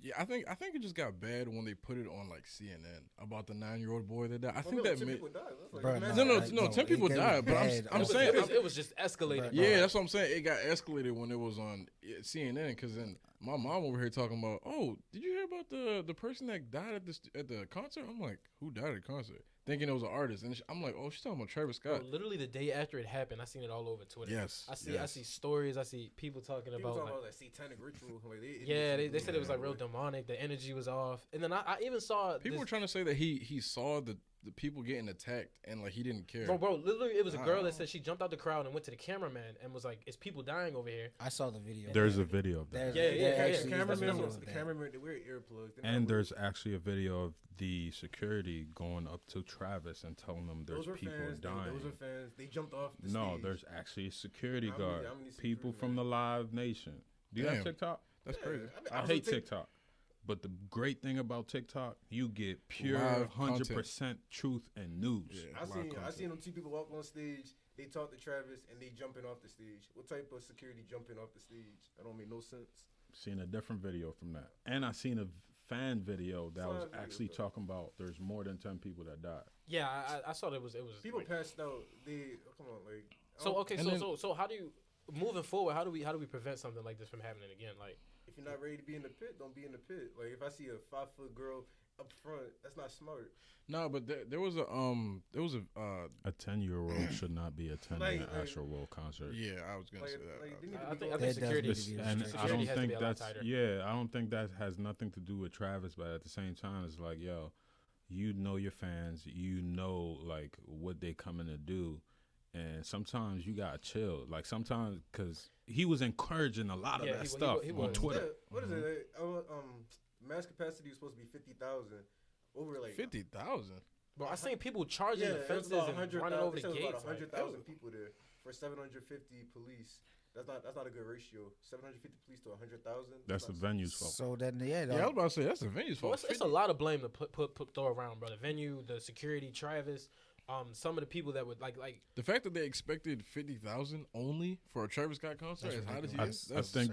yeah, I think it just got bad when they put it on like CNN about the 9-year-old boy that died. I think that 10 made people died. No, 10 people died, but I'm saying it was just escalated. Yeah, that's what I'm saying. It got escalated when it was on CNN because then my mom over here talking about, oh, did you hear about the person that died at the concert? I'm like, who died at the concert? Thinking it was an artist, and I'm like, oh, she's talking about Travis Scott. Bro, literally the day after it happened, I seen it all over Twitter. Yes, I see stories. I see people talking about like satanic ritual. Like, they said it was like real demonic. The energy was off, and then I even saw people were trying to say that he saw the people getting attacked and like he didn't care. Bro, literally it was a girl that said she jumped out the crowd and went to the cameraman and was like, "It's people dying over here." I saw the video. There's a video of that. The cameraman they wear earplugs. And there's actually a video of the security going up to Travis and telling them there's people dying. Those are fans. They jumped off the stage. No, there's actually a security guard. People from the Live Nation. Do you have TikTok? That's crazy. I hate TikTok. But the great thing about TikTok, you get pure 100% truth and news. Yeah, I seen them 2 people walk on stage. They talk to Travis and they jumping off the stage. What type of security jumping off the stage? That don't make no sense. Seen a different video from that, and I seen a fan video that was actually talking about there's more than 10 people that died. Yeah, I saw it was people like, passed out. Come on, like. So how do you moving forward? How do we prevent something like this from happening again? Like. If you're not ready to be in the pit, don't be in the pit. Like, if I see a 5-foot girl up front, that's not smart. No, but there was a 10-year-old should not be attending an Astroworld concert. Yeah, I was gonna say that. I think security I don't think that's I don't think that has nothing to do with Travis, but at the same time, it's like, yo, you know your fans, like what they coming to do. And sometimes you gotta chill. Like sometimes, cause he was encouraging a lot of that stuff on Twitter. What is it? Mass capacity was supposed to be 50,000. Over like 50,000. Bro, I seen people charging the fences and running over the gates. About 100,000 people there for 750 police. That's not a good ratio. 750 police to 100,000. That's the venue's fault. So then, I was about to say that's the venue's fault. It's a lot of blame to throw around, bro. The venue, the security, Travis. Some of the people that would like the fact that they expected 50,000 only for a Travis Scott concert. I think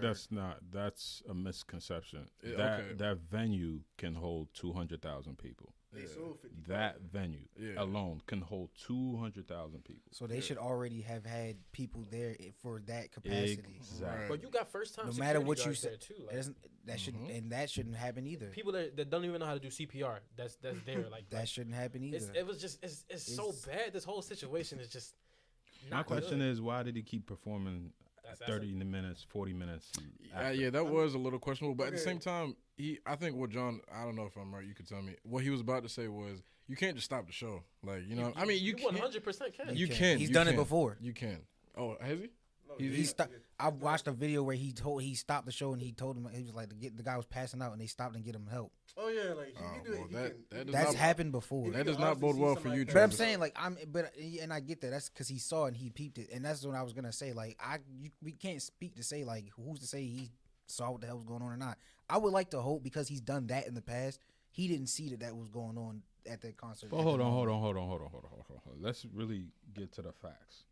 that's a misconception. That venue can hold 200,000 people. They sold 50,000. That venue alone can hold 200,000 people. So they should already have had people there for that capacity. Exactly. But you got first time. No matter what you said, too. Like, that shouldn't happen either. People that don't even know how to do CPR. That's there. Like that shouldn't happen either. It's so bad. This whole situation is just. My question is, why did he keep performing 30 minutes, 40 minutes? That was a little questionable. But at the same time, I think what John, I don't know if I'm right, you could tell me. What he was about to say was, you can't just stop the show. Like, you 100% can. You can. He's done it before. You can. Oh, has he? He stopped. I watched a video where he stopped the show and he told him, he was like, the guy was passing out and they stopped and get him help. Oh yeah, like he can do it. That's happened before. That does not bode well for you, Travis. But I'm saying, like, and I get that. That's because he saw it and he peeped it, and that's what I was gonna say. Like, we can't speak to say like who's to say he saw what the hell was going on or not. I would like to hope because he's done that in the past. He didn't see that was going on at that concert. But hold on. Let's really get to the facts.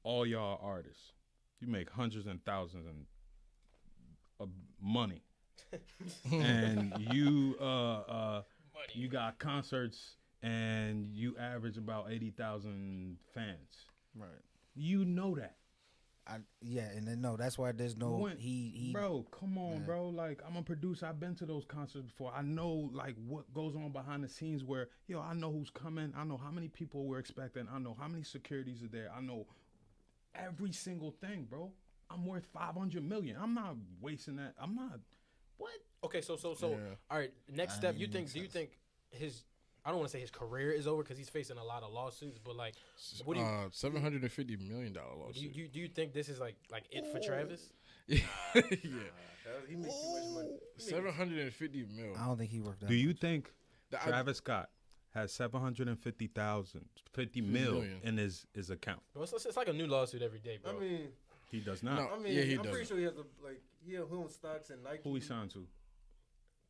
All y'all artists, you make hundreds and thousands of money, and you got concerts and you average about 80,000 fans. Right. You know that. And then that's why there's no he. Bro, come on, bro. Like, I'm a producer. I've been to those concerts before. I know like what goes on behind the scenes. Where I know who's coming. I know how many people we're expecting. I know how many securities are there. I know every single thing, bro. I'm worth 500 million. I'm not wasting that. I'm not. What? Okay, so. All right. Next step. Do you think his? I don't want to say his career is over because he's facing a lot of lawsuits, but like, what do you? $750 million lawsuit. Do you think this is like it for Travis? Yeah. He makes too much money. 750 mil. I don't think he worked that. Do you think Travis Scott has 50 mil in his account? Bro, it's like a new lawsuit every day, bro. I mean, He does not. No. yeah, he I'm doesn't. pretty sure he has he owns stocks in Nike. Who he signed to?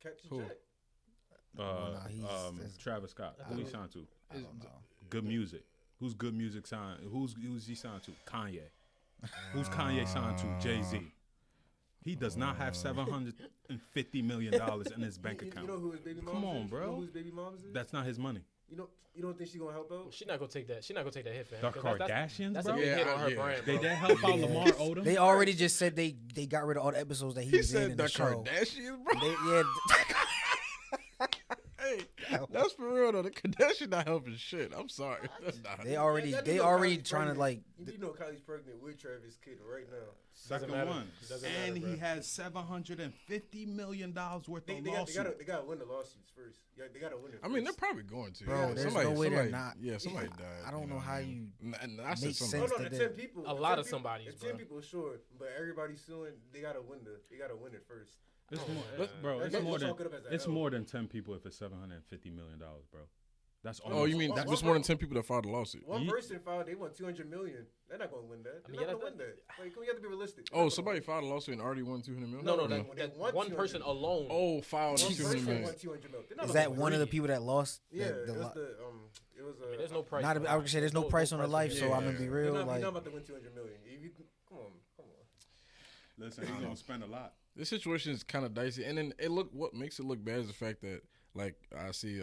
Catch a Who? check. Travis Scott. Who he signed to? I don't know. Good Music. Who's Good Music signed? Who's he signed to? Kanye. Who's Kanye signed to? Jay-Z. He does not have $750 million in his bank account. You know who his baby mom Come is? on, bro. You know who his baby moms is? That's not his money. You don't think she's gonna help out? She's not gonna take that. She's not gonna take that hit, fam. The 'Cause Kardashians, that's bro. a big hit on her Yeah. brand, They bro. did help out Yeah. Lamar Odom. They already just said they got rid of all the episodes that he He was in said the the show. Kardashians, bro. Yeah. Hey, that's for real though. The Kardashians not helping shit. I'm sorry. That's not. They already Yeah, trying to pregnant. like. You know Kylie's pregnant with Travis' kid right now. Second matter. one. Doesn't And matter, he bro. has $750 million worth They of got lawsuits. they gotta win the lawsuits first. Yeah, they gotta win it. I mean, they're first. probably going to. Bro, there's no way they're not. Yeah, somebody died. I don't know how you And I said make somebody. sense. No, that the they- 10 people. A the lot 10 of people- somebody's, the 10 bro. people, sure, but everybody's suing. They gotta win it first. It's Oh, more, yeah. bro. Let's It's more than chalk it up as a it's L. more than 10 people if it's $750 million, bro. That's Oh, almost, you mean that's there's more than 10 people that filed a lawsuit? One Ye- person filed. They want 200 million. They're not gonna win that. I mean, They're yeah, not gonna win that- that. Like, we have to be realistic. They're Oh, not somebody gonna filed a lawsuit and already won 200 million? No, No, that they want one 200 person million. alone. Oh, filed One 200 person million. won 200 million. They're not Is gonna that win one of the greedy. people that lost? Yeah, The it was lo- it was I mean, there's no price. Not. on I would say there's no price on the life, so yeah, I'm gonna be You're real. not, Like, you're not about to win 200 million. If you, come on. Listen, he's gonna spend a lot. This situation is kind of dicey, and then what makes it look bad is the fact that, like, I see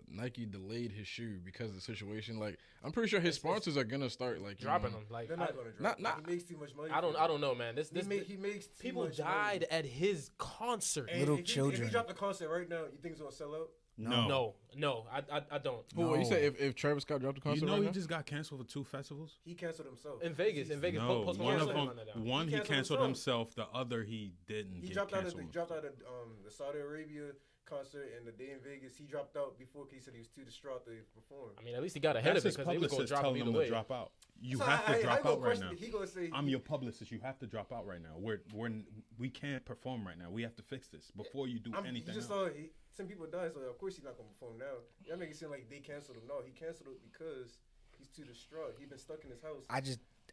Nike delayed his shoe because of the situation. Like, I'm pretty sure his sponsors are gonna start like dropping them. Like They're not gonna drop. He makes too much money. I don't know, man. He makes too people much died money. at his concert. And Little if If children. he dropped the concert right now, you think it's gonna sell out? No. No, I don't. Who? You No. said if Travis Scott dropped the concert You know right he now? just got canceled for 2 festivals? He canceled himself. In Vegas, No, Post one of Malone them. on that album. One, He he canceled canceled himself. The other, he didn't He get dropped out of canceled. the Saudi Arabia concert and the day in Vegas. He dropped out before he said he was too distraught to perform. I mean, at least he got ahead That's of it his because they was going to publicist drop him telling either him way. to drop out. You So have to I drop gonna out right question now. it. He gonna say I'm your publicist. You have to drop out right now. We can't perform right now. We have to fix this before you do anything You just else. saw some people died, so of course he's not gonna perform now. Y'all make it seem like they canceled him. No, he canceled it because he's too distraught. He's been stuck in his house.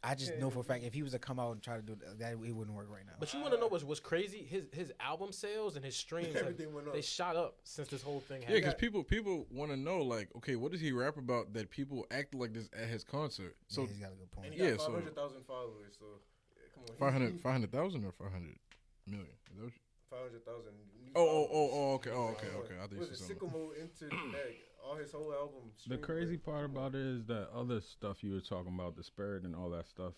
I just know for a fact if he was to come out and try to do that, it wouldn't work right now. But you want to know what's crazy? His album sales and his streams, Everything went up. they shot up since this whole thing Yeah, happened. because people want to know, like, okay, what does he rap about that people act like this at his concert? So Yeah, he's got a good point. And he got Yeah, so- 500,000 followers. So yeah, come on, 500,000 or 500 million? Is that what you- 500,000. okay. I thought you Was said it something. Sycamore into the bag? All his whole album. The streamed crazy like- part about it is that other stuff you were talking about, the spirit and all that stuff,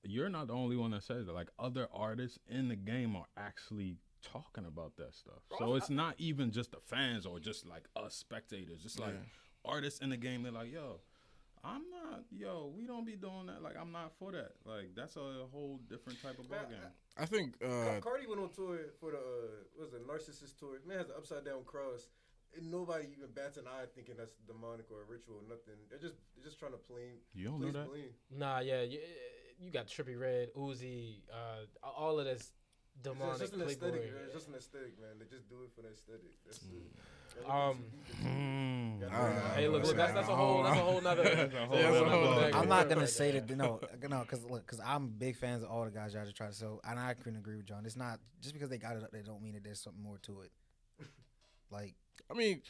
you're not the only one that says that. Like, other artists in the game are actually talking about that stuff. So it's not even just the fans or just like us spectators. It's like artists in the game, they're like, we don't be doing that. Like, I'm not for that. Like, that's a whole different type of ballgame. I think Cardi went on tour for the what was it, Narcissist tour. Man has an upside down cross. And nobody even bats an eye thinking that's demonic or a ritual or nothing. They're just trying to play. You don't know that? Nah, yeah, you got Trippie Redd, Uzi, all of this demonic It's just an Playboy. aesthetic, man. It's just an aesthetic, man. They just do it for the aesthetic. That's it. Hey, look, that's a whole nother. bag I'm of not words gonna right say there. that no, because I'm big fans of all the guys y'all just try to sell, and I couldn't agree with John. It's not just because they got it up, they don't mean that there's something more to it. Like, I mean,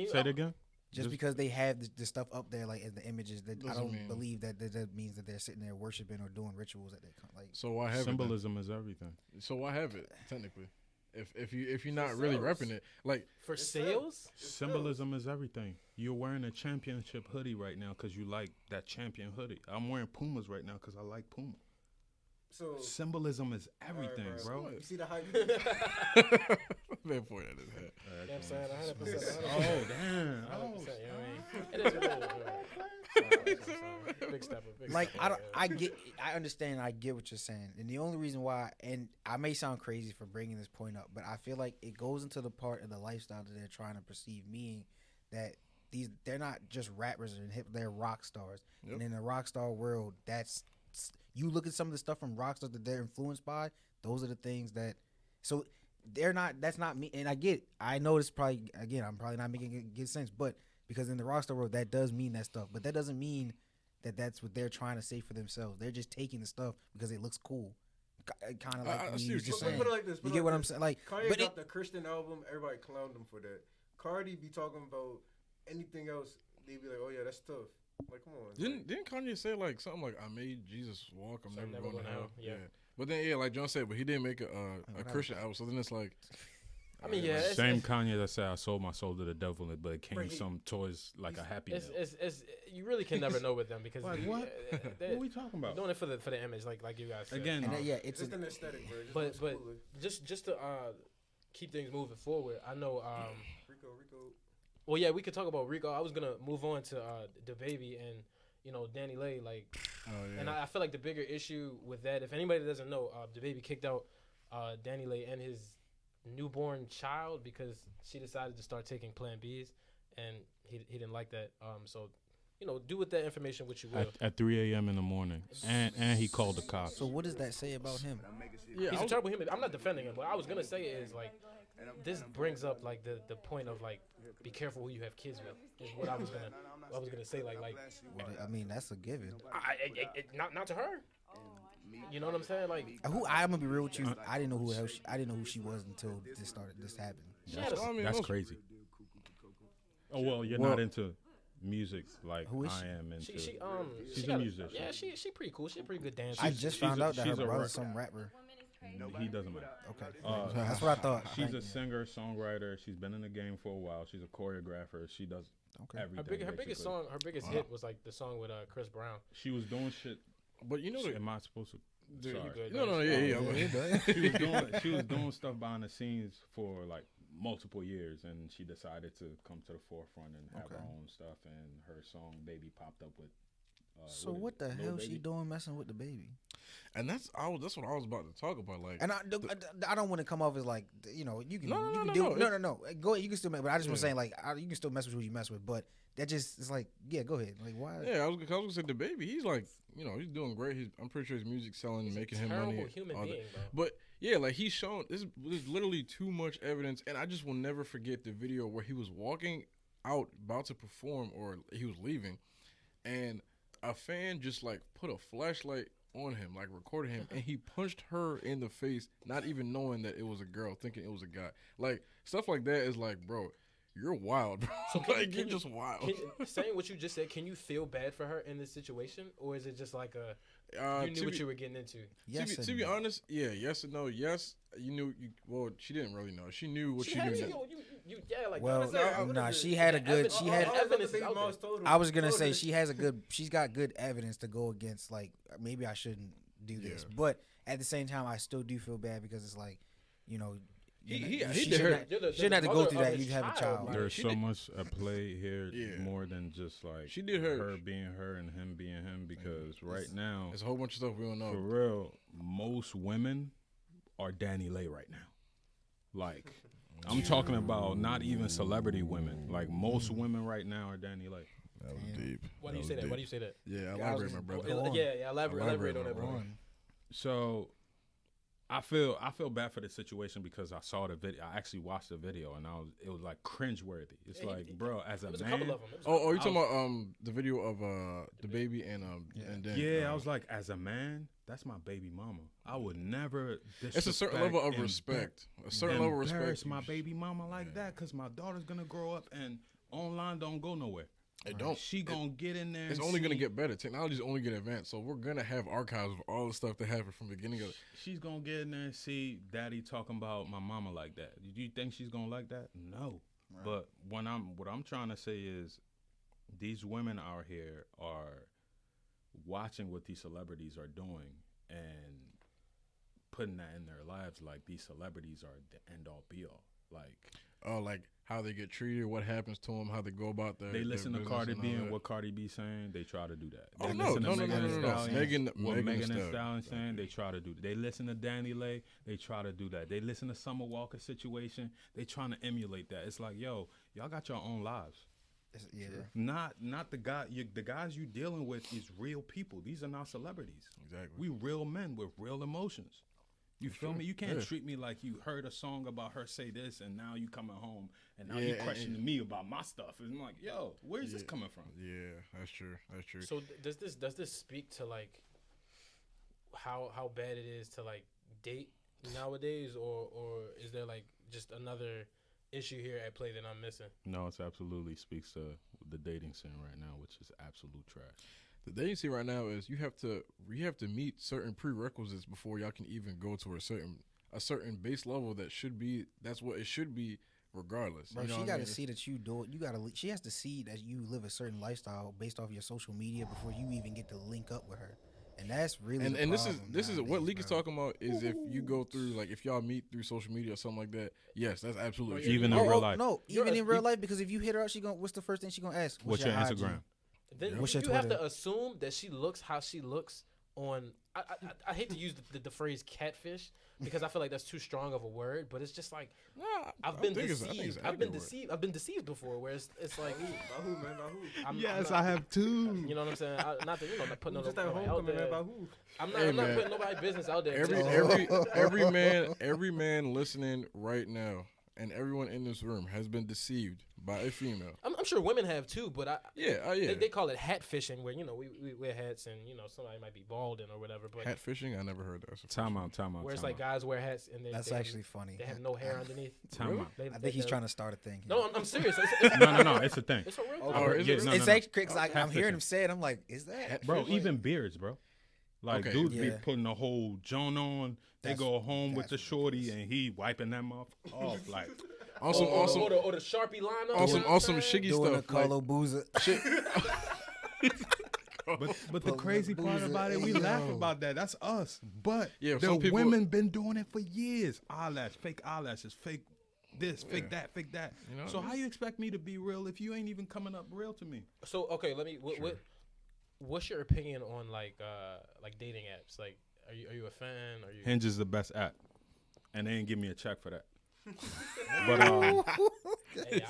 Say it again. just because they have the stuff up there, like as the images, that I Doesn't don't mean- believe that means that they're sitting there worshiping or doing rituals that they like. so why have Symbolism is everything. it? Then? So why have it technically? If you're not really repping it, like For sales? Symbolism is everything. You're wearing a championship hoodie right now because you like that champion hoodie. I'm wearing Pumas right now because I like Puma. So Symbolism is everything, Alright, bro. You see the hype? Man point at his head. You know what I'm saying? 100%. Oh, damn. 100%, you know what I mean? It is what it is. Big stepper. Like I understand. I get what you're saying, and the only reason why, and I may sound crazy for bringing this point up, but I feel like it goes into the part of the lifestyle that they're trying to perceive, meaning that they're not just rappers and they're rock stars. Yep. And in the rock star world, that's you look at some of the stuff from rock stars that they're influenced by. Those are the things that. So they're not. That's not me. And I get it. I know it's probably I'm probably not making it good sense, but because in the rock star world, that does mean that stuff. But that doesn't mean that that's what they're trying to say for themselves. They're just taking the stuff because it looks cool. Kind of like I you see just what saying. Put it like this. You get what I'm saying? Like Kanye got the Christian album. Everybody clowned him for that. Cardi be talking about anything else. They be like, oh yeah, that's tough. Like, come on. Didn't Kanye say like something like, I made Jesus walk, I'm never going to hell? Yeah. But then like John said, but he didn't make a Christian album. So then it's like. I mean, yeah. Same Kanye that said I sold my soul to the devil, but it came some toys like a Happy Meal. You really can never know with them because like what? What are we talking about? Doing it for the image, like you guys said. Again, and it's just an aesthetic, bro. But just to keep things moving forward, I know Rico. Well, yeah, we could talk about Rico. I was gonna move on to Dababy and Danny Lay, like, and I feel like the bigger issue with that, if anybody doesn't know, Dababy kicked out Danny Lay and his newborn child because she decided to start taking Plan Bs, and he didn't like that. So, do with that information what you will. At 3 a.m. in the morning, and he called the cops. So what does that say about him? Yeah, he's a terrible human. I'm not defending him. What I was gonna say is like, this brings up like the point of like, be careful who you have kids with. Is what I was gonna say. Like. I mean, that's a given. Not to her. You know what I'm saying? Like, I'm gonna be real with you. I didn't know who she was until this happened. That's crazy. Oh well, you're not into music like who is I am into. She's a musician. Yeah, she pretty cool. She's a pretty good dancer. I just found out that her brother's some rapper. He doesn't matter. Okay, that's what I thought. She's a singer, songwriter. She's been in the game for a while. She's a choreographer. She does everything. Her biggest song, her biggest hit was like the song with Chris Brown. She was doing shit. But am I supposed to? Sorry. Yeah. She was doing stuff behind the scenes for like multiple years, and she decided to come to the forefront and have her own stuff. And her song "Baby" popped up with. So what the hell she doing messing with the baby? And that's what I was about to talk about. Like, and I don't want to come off as like you can no. Go ahead, you can still make, but I just was saying like you can still mess with who you mess with, but that just it's like go ahead, like why? Yeah, I was gonna say Dababy. He's like he's doing great. I'm pretty sure his music selling, making him money. Terrible human being, bro. But yeah, like he's shown there's literally too much evidence, and I just will never forget the video where he was walking out about to perform or he was leaving, and a fan just like put a flashlight on him, like recorded him, and he punched her in the face, not even knowing that it was a girl, thinking it was a guy. Like stuff like that is like, bro, you're wild, bro. So you're just wild. Saying what you just said, can you feel bad for her in this situation, or is it just like you knew what you were getting into? Yes. To be honest, yeah, yes and no. Yes, you knew. Well, she didn't really know. She knew what she knew. She had a good. She had evidence. I was gonna say she's got good evidence to go against. Like maybe I shouldn't do this, but at the same time, I still do feel bad because it's like, he shouldn't have to go through that. You have a child. There's so much at play here, more than just like she did her being her and him being him. Because right now, there's a whole bunch of stuff we don't know. For real, most women are Danny Lay right now. Like, I'm talking about not even celebrity women. Like most women right now are Danny Lay. That was deep. Why do you say that? Why do you say that? Yeah, elaborate, my brother. Elaborate on that, bro. So, I feel bad for the situation because I saw the video. I actually watched the video and it was like cringeworthy. It's like, bro, as a man. A couple of them. You talking about the video of Dababy and Dan? Yeah, I was like, as a man, that's my baby mama. I would never. It's a certain level of respect. Embarrass my baby mama like that because my daughter's gonna grow up and online don't go nowhere. It don't. She gonna get in there. It's only gonna get better. Technology's only gonna advance. So we're gonna have archives of all the stuff that happened from the beginning of it. She's gonna get in there and see daddy talking about my mama like that. Do you think she's gonna like that? No. Right. But what I'm trying to say is, these women out here are watching what these celebrities are doing and putting that in their lives like these celebrities are the end all be all. Like how they get treated, what happens to them, how they go about their. They listen to business Cardi and B all and that. what Cardi B saying. They try to do that. Oh, They no. listen to Megan Thee Stallion. What Megan Megan Thee Thee Stallion. Stallion saying. They try to do that. They listen to Danny Lay. They try to do that. They listen to Summer Walker situation. They trying to emulate that. It's like, yo, y'all got your own lives. Yeah. Not the guy. The guys you dealing with is real people. These are not celebrities. Exactly. We real men with real emotions. You feel me? You can't treat me like you heard a song about her say this, and now you coming home, and now you questioning me about my stuff. And I'm like, yo, where's this coming from? Yeah, that's true. That's true. So does this speak to like how bad it is to like date nowadays, or is there like just another issue here at play that I'm missing? No, it absolutely speaks to the dating scene right now, which is absolute trash. The dating scene right now is you have to meet certain prerequisites before y'all can even go to a certain base level that's what it should be regardless. Bro, you know she got to see that you do it. She has to see that you live a certain lifestyle based off your social media before you even get to link up with her. And that's really and this is nowadays, what Leak is talking about is if you go through like if y'all meet through social media or something like that. Yes, that's absolutely true. Even in real life. No, even in real life, because if you hit her up, what's the first thing she gonna ask? What's your IG? Instagram? Then What's you your have Twitter? to assume that she looks how she looks on. I hate to use the phrase catfish because I feel like that's too strong of a word, but it's just like I've been deceived. I've been deceived before. Where it's like, By who, man? By who? Yes, I have too. You know what I'm saying? Not that not putting Just nobody that out homecoming, there. man. By who? I'm not putting nobody's business out there. Every man listening right now and everyone in this room has been deceived by a female. I'm sure women have too, but Yeah. They call it hat fishing, where we wear hats and somebody might be balding or whatever. But Hat fishing, I never heard that. Time out. where it's like guys wear hats and That's they actually funny. They have no hair underneath. Time out. I think he's trying to start a thing. No, I'm serious. No, it's a thing. It's a real thing. Oh, is it? It's actually because I'm Hat hearing fishing. him say it. I'm like, is that Bro, even beards, bro. Like, Okay. dudes be Yeah. putting a whole joint on. They That's- go home with the that's shorty, and he wiping them off. Like, Awesome, or the Sharpie line up. awesome shiggy doing a stuff. Carlo Boozer? but the crazy part about it, we laugh about that. That's us. But Yeah, the some people- women been doing it for years. Fake eyelashes, fake this, fake that. You know So how you expect me to be real if you ain't even coming up real to me? So okay, let me. What's your opinion on like dating apps? Like, are you a fan? Are you? Hinge is the best app, and they ain't give me a check for that. But Hey,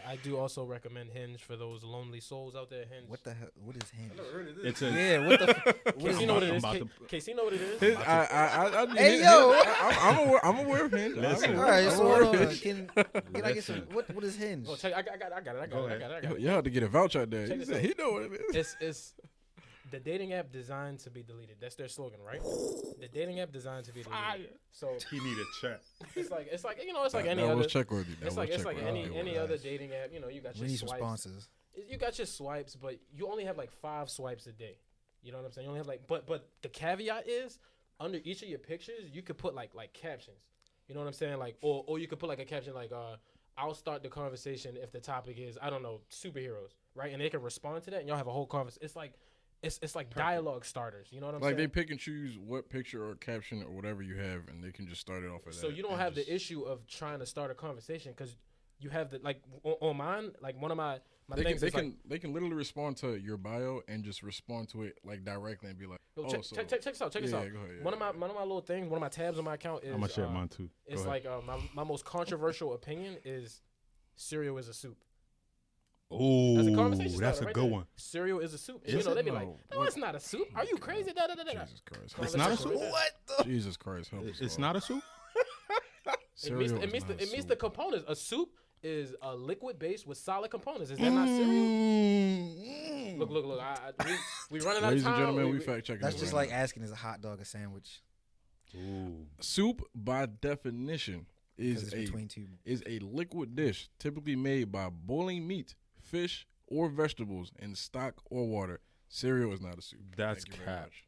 I do also recommend Hinge for those lonely souls out there. Hinge. What the hell? What is Hinge? I never heard of this. it's a Yeah, what the? Casey know what it is. I'm about Casey know what it is. Hey, yo. I'm aware of him. Listen. All right, so I'm aware hold of on. him. Can I get some? What is Hinge? Oh, check. I got it. You have to get a voucher out there. Check He this said out. he know what it is. It's the dating app designed to be deleted. That's their slogan, right? The dating app designed to be deleted. So he need a check. it's like it's like any That other. was check worthy. It's like any other dating app. You got We your need swipes. responses. You got your swipes, but you only have like 5 swipes a day. You know what I'm saying? You only have like, but the caveat is under each of your pictures, you could put like captions. You know what I'm saying? Like, or you could put like a caption like, I'll start the conversation if the topic is, I don't know, superheroes, right? And they can respond to that, and y'all have a whole conversation. It's like, it's like dialogue starters. You know what I'm saying? Like they pick and choose what picture or caption or whatever you have, and they can just start it off as that. So you don't have the issue of trying to start a conversation because you have the like on mine, like one of my things. They can literally respond to your bio and just respond to it like directly and be like, check this out. Check this out. Go ahead, One of my little things, one of my tabs on my account is I'm gonna share mine too. It's like my most controversial opinion is cereal is a soup. Oh, That's a conversation that's starter a right good there. one. Cereal is a soup. Is They it? be like, no, it's not a soup. Are you crazy? Da, da, da, da, da. Jesus Christ. It's not a soup. What? Jesus Christ. Help us It's all. not a soup. It meets Cereal is not a the soup. components. A soup is a liquid base with solid components. Is that not cereal? Look. We running out of Ladies and time. gentlemen, we fact checking. That's this just right like now. asking, is a hot dog a sandwich? Ooh. Soup by definition Because is it's between two. a liquid dish typically made by boiling meat, fish, or vegetables in stock or water. Cereal is not a soup. That's Thank you very cap. much.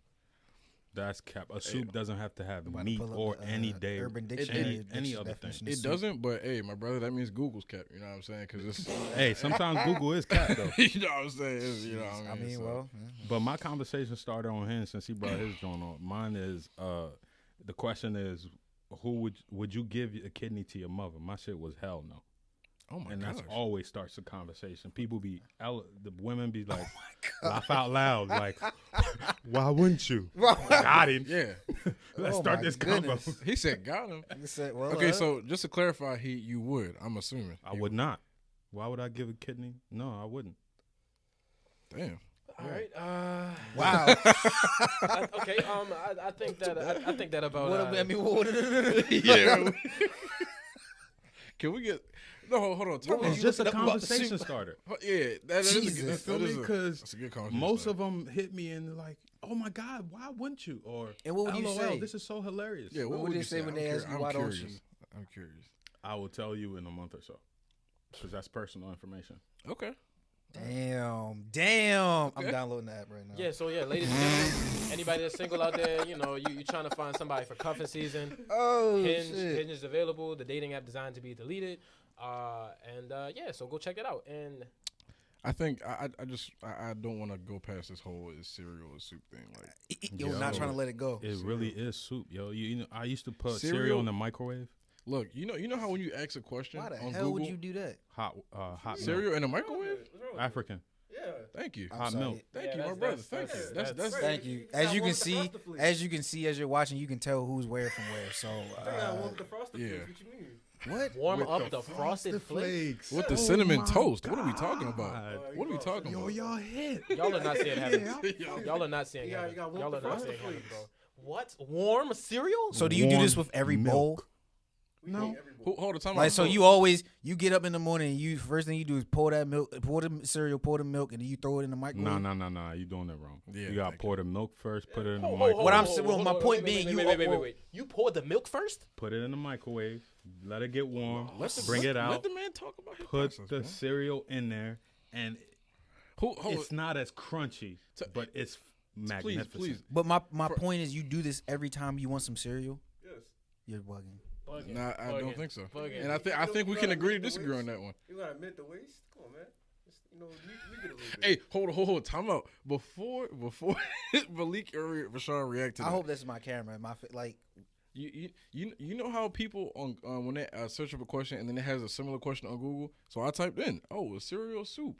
That's cap. A soup doesn't have to have I'm about to meat pull up or the, any day, Urban Dictionary any other thing. definition of It soup. doesn't, but hey, my brother, that means Google's cap. You know what I'm saying? Because it's, Hey, sometimes Google is cap though. you know what I'm saying? It's, you know what I mean, so. well, But my conversation started on him since he brought his joint on. Mine is the question is, who would you give a kidney to your mother? My shit was hell no. Oh my and gosh. that's always starts a conversation. People be the women be like, laugh out loud, like, why wouldn't you? Got him. Yeah. Let's start this combo. He said, got him. He said, well, Okay, so just to clarify, you would. I'm assuming. I would not. Why would I give a kidney? No, I wouldn't. Damn. All right. Wow. Okay. I think that about. Yeah. Can we get? No, hold on. It's just a conversation starter. Yeah, that is a Jesus. good. Because that's a good conversation. most of them hit me and they're like, "Oh my God, why wouldn't you?" Or, and what would you LOL, say? This is so hilarious. Yeah, what would you say when they ask you, why don't you? I'm curious. I will tell you in a month or so, because that's personal information. Okay. Damn. I'm downloading the app right now. Yeah, so ladies and gentlemen, anybody that's single out there, you trying to find somebody for cuffing season. Oh, Hinge shit. is available. The dating app designed to be deleted. So go check it out. And I think I don't want to go past this whole cereal or soup thing. Like, You're not trying to let it go. It really is soup, yo. You know, I used to put Cereal? cereal in the microwave. look, you know how when you ask a question Why the on hell Google, would you do that? Hot cereal in the microwave? African. Yeah. Thank you. I'm Hot sorry. milk. Thank you, my brother. Thank you. That's Thank you. Right. As you can Warm see, the Frosted Flakes. as you're watching, you can tell who's where from where. So I want the frosted yeah. flakes. What you mean? what? warm With up the frosted flakes. with the Oh cinnamon my toast. What are we talking about? God. What are we talking Yo, about? y'all hit. Y'all are not seeing heaven. Y'all- Y'all are not seeing You got- heaven. you got Y'all warm are not Frosted seeing heaven, Flakes. bro. What? Warm cereal? So do you do this Warm with every milk. bowl? We No. hate every bowl. Hold on, time Like out. so, you get up in the morning and you first thing you do is pour that milk, pour the cereal, pour the milk, and then you throw it in the microwave. No. You doing it wrong. Yeah, you got to thank pour the milk first, put it in the Ho, ho, ho, microwave. What I'm ho, saying- ho, well, my hold on, point wait, being, wait. You poured the milk first? Put it in the microwave. Let it get warm. Bring it out. Let the man talk about his Put process, the man. cereal in there, and it's not as crunchy, but it's magnificent. Please. But my point is, you do this every time you want some cereal. Yes. You're bugging. Bugging. Nah, I Bugging. don't think so. Bugging. And I think we can agree to disagree on that one. You gotta admit the waste. Come on, man. Just, you get a little bit. Hey, hold, time out. Before Malik or Rashad react to that. I hope that's my camera. You know how people on when they search up a question and then it has a similar question on Google. So I typed in, a cereal soup.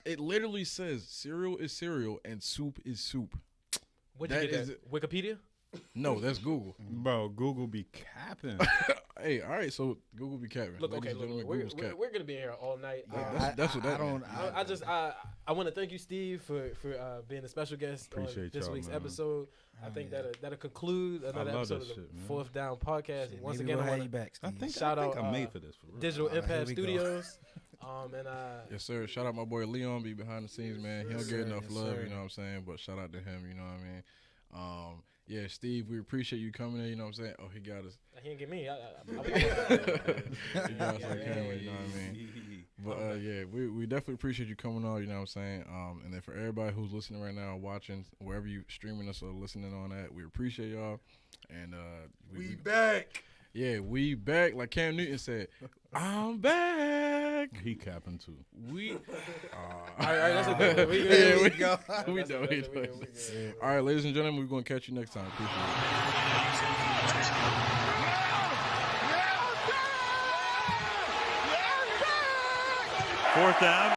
It literally says cereal is cereal and soup is soup. What'd you That get is that? Wikipedia? No, that's Google. Bro, Google be capping. Hey, all right, so Google be capping. Look, Ladies okay, and gentlemen, we're Google's cap. going to be here all night. That's what that I don't. means. I want to thank you, Steve, for being a special guest Appreciate on this y'all, week's man. episode. I think that'll conclude another love episode that of the shit, man. Fourth Down podcast. Once Maybe again, we'll I have want you back. I Steve. think Shout out, I'm made for this. For real. Digital Here Impact we go. Studios. Yes, sir. Shout out my boy Leon, be behind the scenes, man. He don't get enough Yes, love, sir. you know what I'm saying? But shout out to him, you know what I mean? Yeah, Steve, we appreciate you coming in, you know what I'm saying? Oh, he got us. He didn't get me. He got us on camera, you know what I mean? But yeah, we definitely appreciate you coming on, you know what I'm saying? And then for everybody who's listening right now, watching, wherever you streaming us or listening on that, we appreciate y'all. And We back. yeah, we back. Like Cam Newton said, I'm back. He capping too. We All right, that's a good one. Yeah, we go. we That's know. it, We that's it, know. we good. All right, ladies and gentlemen, we're gonna catch you next time. Appreciate it. Fourth down.